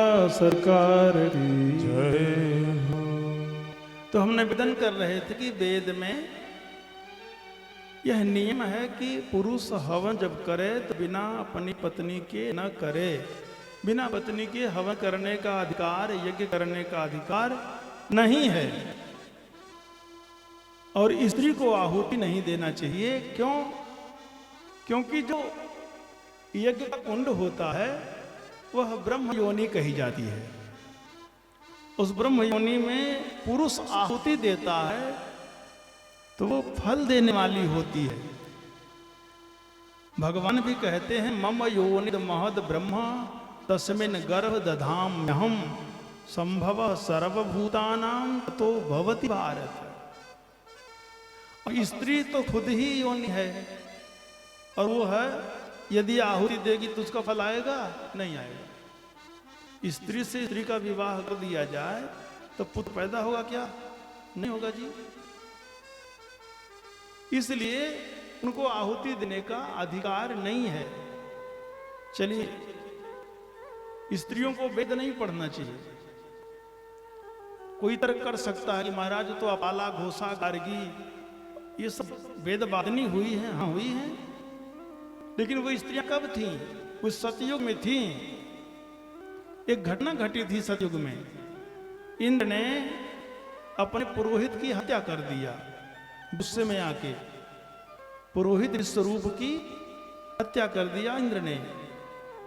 लाला सरकार की जय हो। तो हमने विधान कर रहे थे कि वेद में यह नियम है कि पुरुष हवन जब करे तो बिना अपनी पत्नी के न करे। बिना पत्नी के हवन करने का अधिकार, यज्ञ करने का अधिकार नहीं है। और स्त्री को आहुति नहीं देना चाहिए। क्यों? क्योंकि जो यज्ञ का कुंड होता है वह ब्रह्म योनि कही जाती है। उस ब्रह्म योनि में पुरुष आहुति देता है तो वो फल देने वाली होती है। भगवान भी कहते हैं मम योनिद महद ब्रह्म तस्मिन् गर्भ दधाम्यहम् संभव सर्वभूतानां ततो भवति भारत। और स्त्री तो खुद ही योनि है और वो है यदि आहुति देगी तो उसका फल आएगा? नहीं आएगा। स्त्री से स्त्री का विवाह कर दिया जाए तो पुत्र पैदा होगा क्या? नहीं होगा जी। इसलिए उनको आहुति देने का अधिकार नहीं है। चलिए, स्त्रियों को वेद नहीं पढ़ना चाहिए। कोई तर्क कर सकता है कि महाराज तो अपाला घोषा गार्गी ये सब वेद बाधनी हुई है। हाँ हुई है, लेकिन वो स्त्रियां कब थीं? उस सतयुग में थीं। एक घटना घटी थी सतयुग में। इंद्र ने अपने पुरोहित की हत्या कर दिया। गुस्से में आके पुरोहित स्वरूप की हत्या कर दिया इंद्र ने,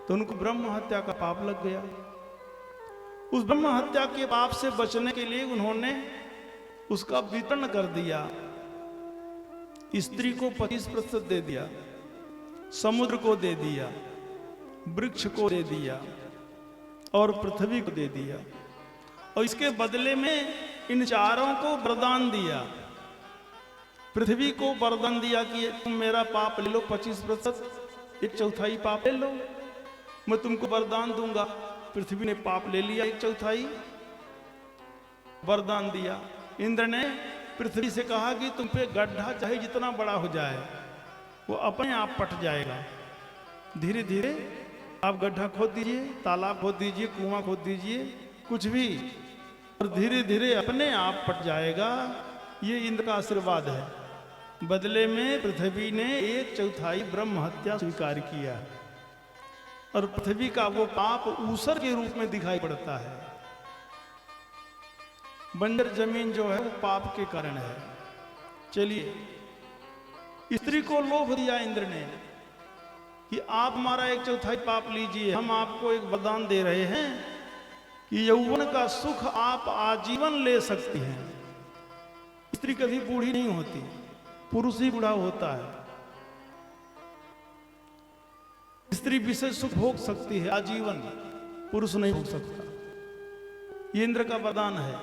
तो उनको ब्रह्म हत्या का पाप लग गया। उस ब्रह्म हत्या के पाप से बचने के लिए उन्होंने उसका वितरण कर दिया। स्त्री को 25% दे दिया, समुद्र को दे दिया, वृक्ष को दे दिया और पृथ्वी को दे दिया। और इसके बदले में इन चारों को वरदान दिया। पृथ्वी को वरदान दिया कि तुम मेरा पाप ले लो 25%, 1/4 पाप ले लो, मैं तुमको वरदान दूंगा। पृथ्वी ने पाप ले लिया 1/4, वरदान दिया। इंद्र ने पृथ्वी से कहा कि तुम पे गड्ढा चाहे जितना बड़ा हो जाए वो अपने आप पट जाएगा। धीरे धीरे आप गड्ढा खोद दीजिए, तालाब खोद दीजिए, कुआं खोद दीजिए, कुछ भी, और धीरे धीरे अपने आप पट जाएगा। ये इंद्र का आशीर्वाद है। बदले में पृथ्वी ने 1/4 ब्रह्म हत्या स्वीकार किया और पृथ्वी का वो पाप ऊसर के रूप में दिखाई पड़ता है। बंजर जमीन जो है वो पाप के कारण है। चलिए, स्त्री को लोभ दिया इंद्र ने कि आप हमारा 1/4 पाप लीजिए, हम आपको एक वरदान दे रहे हैं कि यौवन का सुख आप आजीवन ले सकती हैं। स्त्री कभी बूढ़ी नहीं होती, पुरुष ही बूढ़ा होता है। स्त्री विशेष सुख भोग सकती है आजीवन, पुरुष नहीं भोग सकता। ये इंद्र का वरदान है।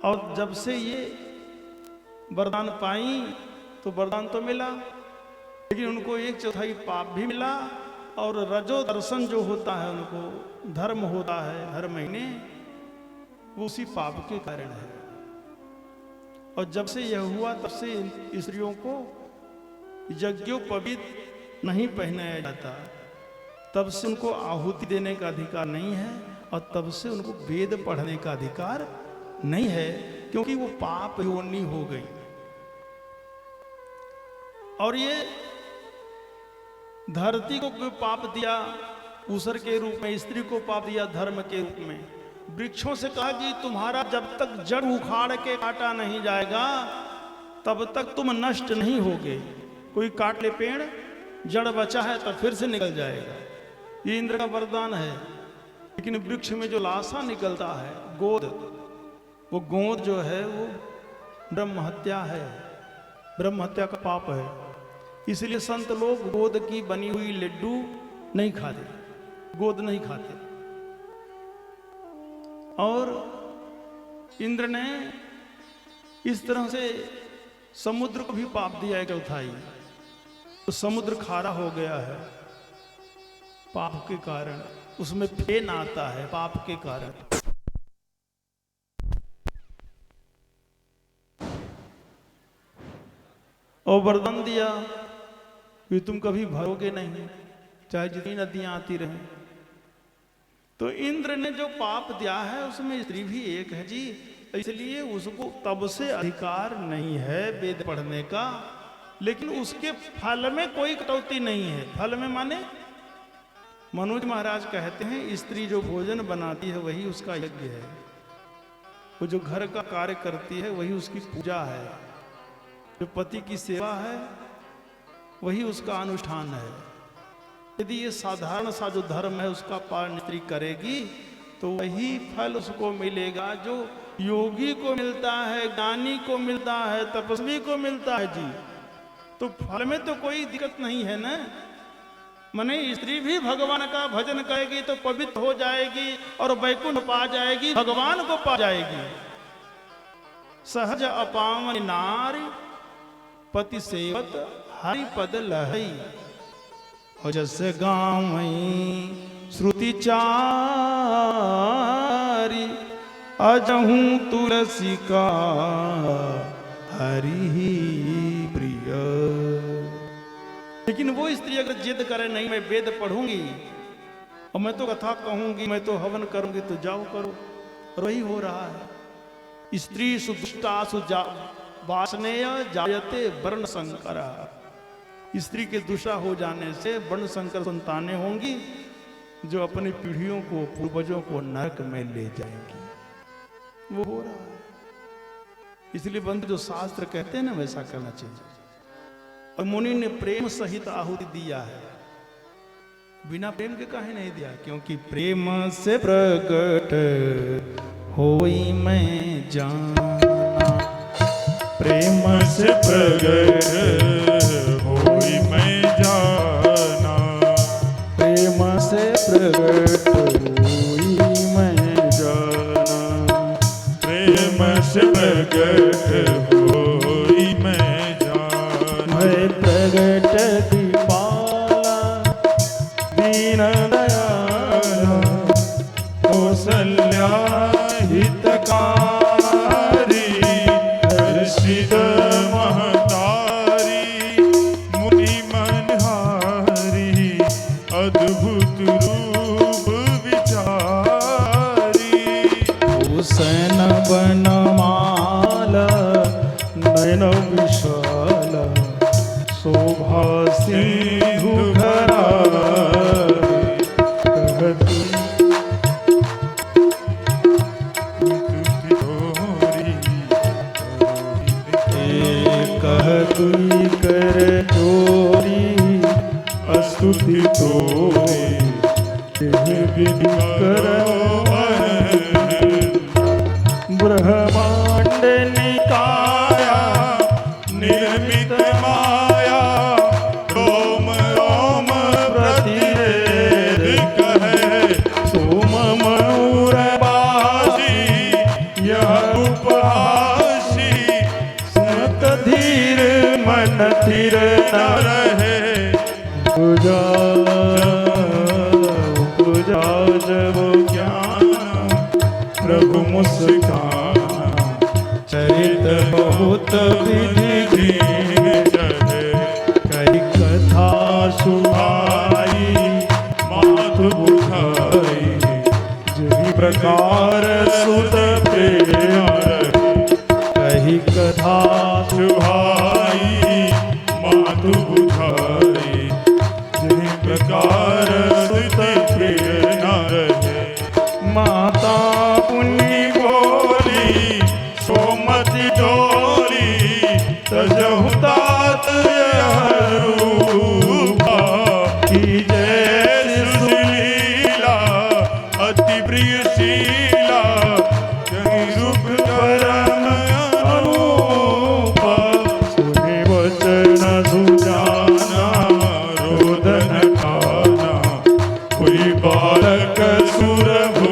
और जब से ये वरदान पाई तो वरदान तो मिला, लेकिन उनको 1/4 पाप भी मिला। और रजो दर्शन जो होता है, उनको धर्म होता है हर महीने, वो उसी पाप के कारण है। और जब से यह हुआ तब से स्त्रियों को यज्ञोपवीत नहीं पहनाया जाता, तब से उनको आहुति देने का अधिकार नहीं है और तब से उनको वेद पढ़ने का अधिकार नहीं है, क्योंकि वो पाप योनि हो गई। और ये धरती को पाप दिया ऊसर के रूप में, स्त्री को पाप दिया धर्म के रूप में। वृक्षों से कहा कि तुम्हारा जब तक जड़ उखाड़ के काटा नहीं जाएगा तब तक तुम नष्ट नहीं होगे। कोई काट ले पेड़, जड़ बचा है तो फिर से निकल जाएगा। ये इंद्र का वरदान है। लेकिन वृक्ष में जो लाशा निकलता है, गोद, वो गोद जो है वो ब्रह्म हत्या है, ब्रह्म हत्या का पाप है। इसलिए संत लोग गोद की बनी हुई लड्डू नहीं खाते, गोद नहीं खाते। और इंद्र ने इस तरह से समुद्र को भी पाप दिया 1/4, तो समुद्र खारा हो गया है पाप के कारण। उसमें फेन आता है पाप के कारण। और वरदान दिया कि तुम कभी भरोगे नहीं, चाहे जितनी नदियां आती रहें। तो इंद्र ने जो पाप दिया है उसमें स्त्री भी एक है जी, इसलिए उसको तब से अधिकार नहीं है वेद पढ़ने का। लेकिन उसके फल में कोई कटौती नहीं है। फल में माने मनोज महाराज कहते हैं स्त्री जो भोजन बनाती है वही उसका यज्ञ है, वो जो घर का कार्य करती है वही उसकी पूजा है, जो पति की सेवा है वही उसका अनुष्ठान है। यदि ये साधारण सा जो धर्म है उसका पालन स्त्री करेगी तो वही फल उसको मिलेगा जो योगी को मिलता है, ज्ञानी को मिलता है, तपस्वी को मिलता है जी। तो फल में तो कोई दिक्कत नहीं है ना। माने स्त्री भी भगवान का भजन करेगी तो पवित्र हो जाएगी और वैकुंठ पा जाएगी, भगवान को पा जाएगी। सहज अपावन नारी पति सेवत हरि पद लहई, और जैसे गावई श्रुति चारी अजहू तुलसी का हरि प्रिय। लेकिन वो स्त्री अगर जिद करे नहीं मैं वेद पढ़ूंगी और मैं तो कथा कहूंगी, मैं तो हवन करूंगी, तो जाओ करो। और वही हो रहा है। स्त्री सुदुष्टा वासनेय जायते वर्ण संकर। स्त्री के दुष्टा हो जाने से वर्ण संकर संतानें होंगी जो अपनी पीढ़ियों को, पूर्वजों को नरक में ले जाएंगी। वो हो रहा है। इसलिए बंधु जो शास्त्र कहते हैं ना वैसा करना चाहिए। और मुनि ने प्रेम सहित आहुति दिया है, बिना प्रेम के काहे नहीं दिया? क्योंकि प्रेम से प्रकट होई मैं जाना, प्रेम से प्रकट होई मैं जाना, प्रेम से प्रकट होई मैं जाना, प्रेम से प्रकट होई मैं जाना। है प्रगट कृपाला दीन दयाला कौसल्या हितकारी हर्षित महतारी मुनि मनहारी अद्भुत रूप विचारी। हुसैन बनमाला नयन विशाला शोभा सिंधु घरा कहती कहती कर चोरी स्तुति तोरी विधि करो ब्रह्मांड निकाया निर्मित माया रोम रोम प्रतिवेद कहे सोम मयूर बासी यह उपहासी सुनत धीर मन थिर न रहे पूजा पूजा जब ज्ञान प्रभु मुस्कान चरित बहुत विधि चले कई कथा सुहाई मातु बुझाई जिहि प्रकार सुत प्यार कही कथा सुहाई मातु बुझाई जिस प्रकार सुत प्रिय न रहे। माता पुण्य बोली सोमति डोली तजहु तात रूपा की जय लीला अति प्रिय शीला कहीं रुख परम अनूपा सुने वचन सुजाना रोदन खाना कोई बालक सुरभू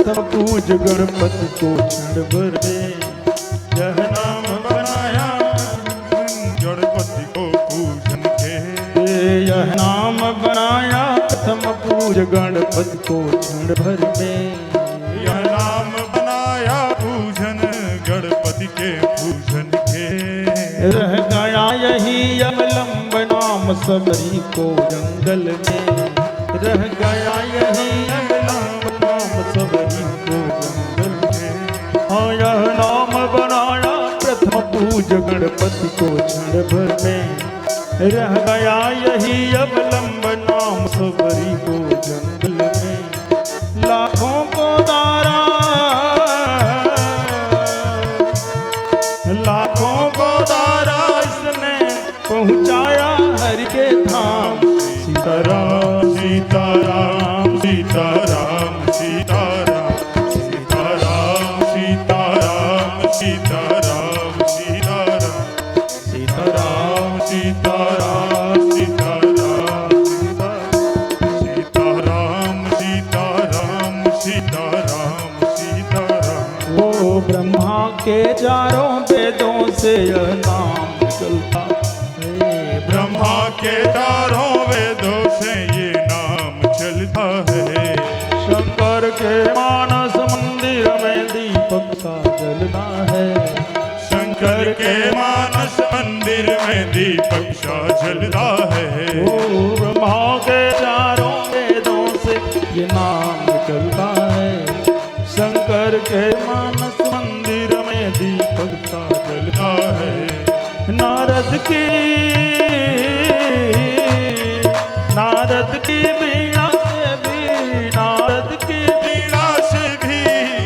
प्रथम पूज गणपति को क्षण भर में। यह नाम बनाया गणपति को पूजन के। यह नाम बनाया प्रथम पूज गणपति को क्षण भर में। यह नाम बनाया पूजन गणपति के पूजन के। रह गया यही अवलंब नाम सबरी को जंगल में। रह गया यही अवलंब नाम सबरी को जंगल में। हाँ यह नाम बनाया प्रथम पूज गणपति को क्षण भर में। रह गया यही अवलंब नाम सबरी को जंगल में। लाखों को दारा लाखों को दारा इसने पहुंचाया हरि के धाम। सीताराम सीताराम सीताराम सीताराम सीताराम सीताराम सीताराम सीताराम सीताराम सीताराम सीताराम सीताराम सीताराम सीताराम। वो ब्रह्मा के चारों वेदों से यह नाम निकलता है। ब्रह्मा के चारों वेदों से ये नाम चलता है। शंकर के मानस मंदिर में दीपक सा जलता है। शंकर के मानस मंदिर में दीपक सा जलता है। वो ब्रह्मा के चारों वेदों से ये नाम निकलता है। शंकर के मानस मंदिर में दीपक सा जलता है। नारद की बीड़ा से भी नारद की लीला से भी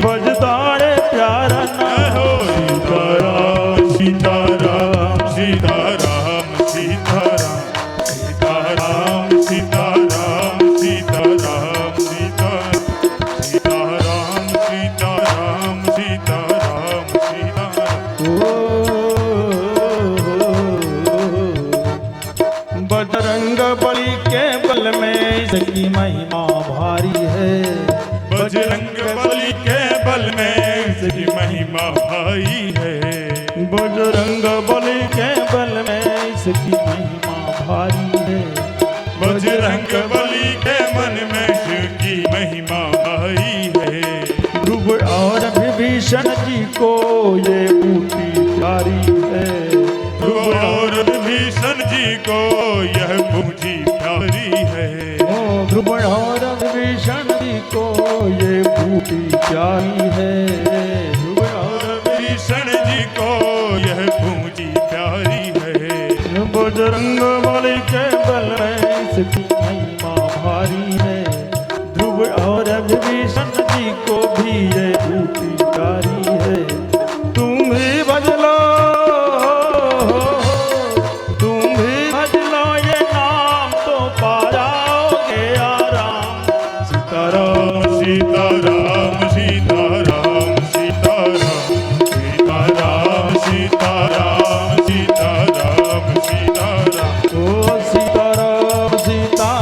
बजता है प्यारा नाम। हो सीताराम सीताराम सीताराम सीताराम सीताराम सीताराम सीताराम सीताराम सीताराम सीताराम सीताराम। बजरंग बली के बल में इसकी महिमा भारी है। बजरंग बली के बल में इसकी महिमा भाई है। बजरंग बली के बल में इसकी महिमा भारी है। बजरंग बली के मन में इसकी महिमा भाई है। ध्रुव और विभीषण जी को ये बूटी प्यारी है। ध्रुव और विभीषण जी को यह बूटी प्यारी है। ओ ध्रुव और विभीषण जी को ये बूटी प्यारी है। ध्रुव और विभीषण जी को यह बूटी प्यारी है। बजरंग बली के बल में इसकी महिमा भारी है। ध्रुव और विभीषण जी को भी ये बूटी प्यारी है। तुम भी भज लो ये नाम तो पा जाओगे आराम। सीताराम सीताराम सीताराम सीताराम सीताराम सीताराम सीताराम सीताराम। ओ सीताराम सीताराम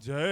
जय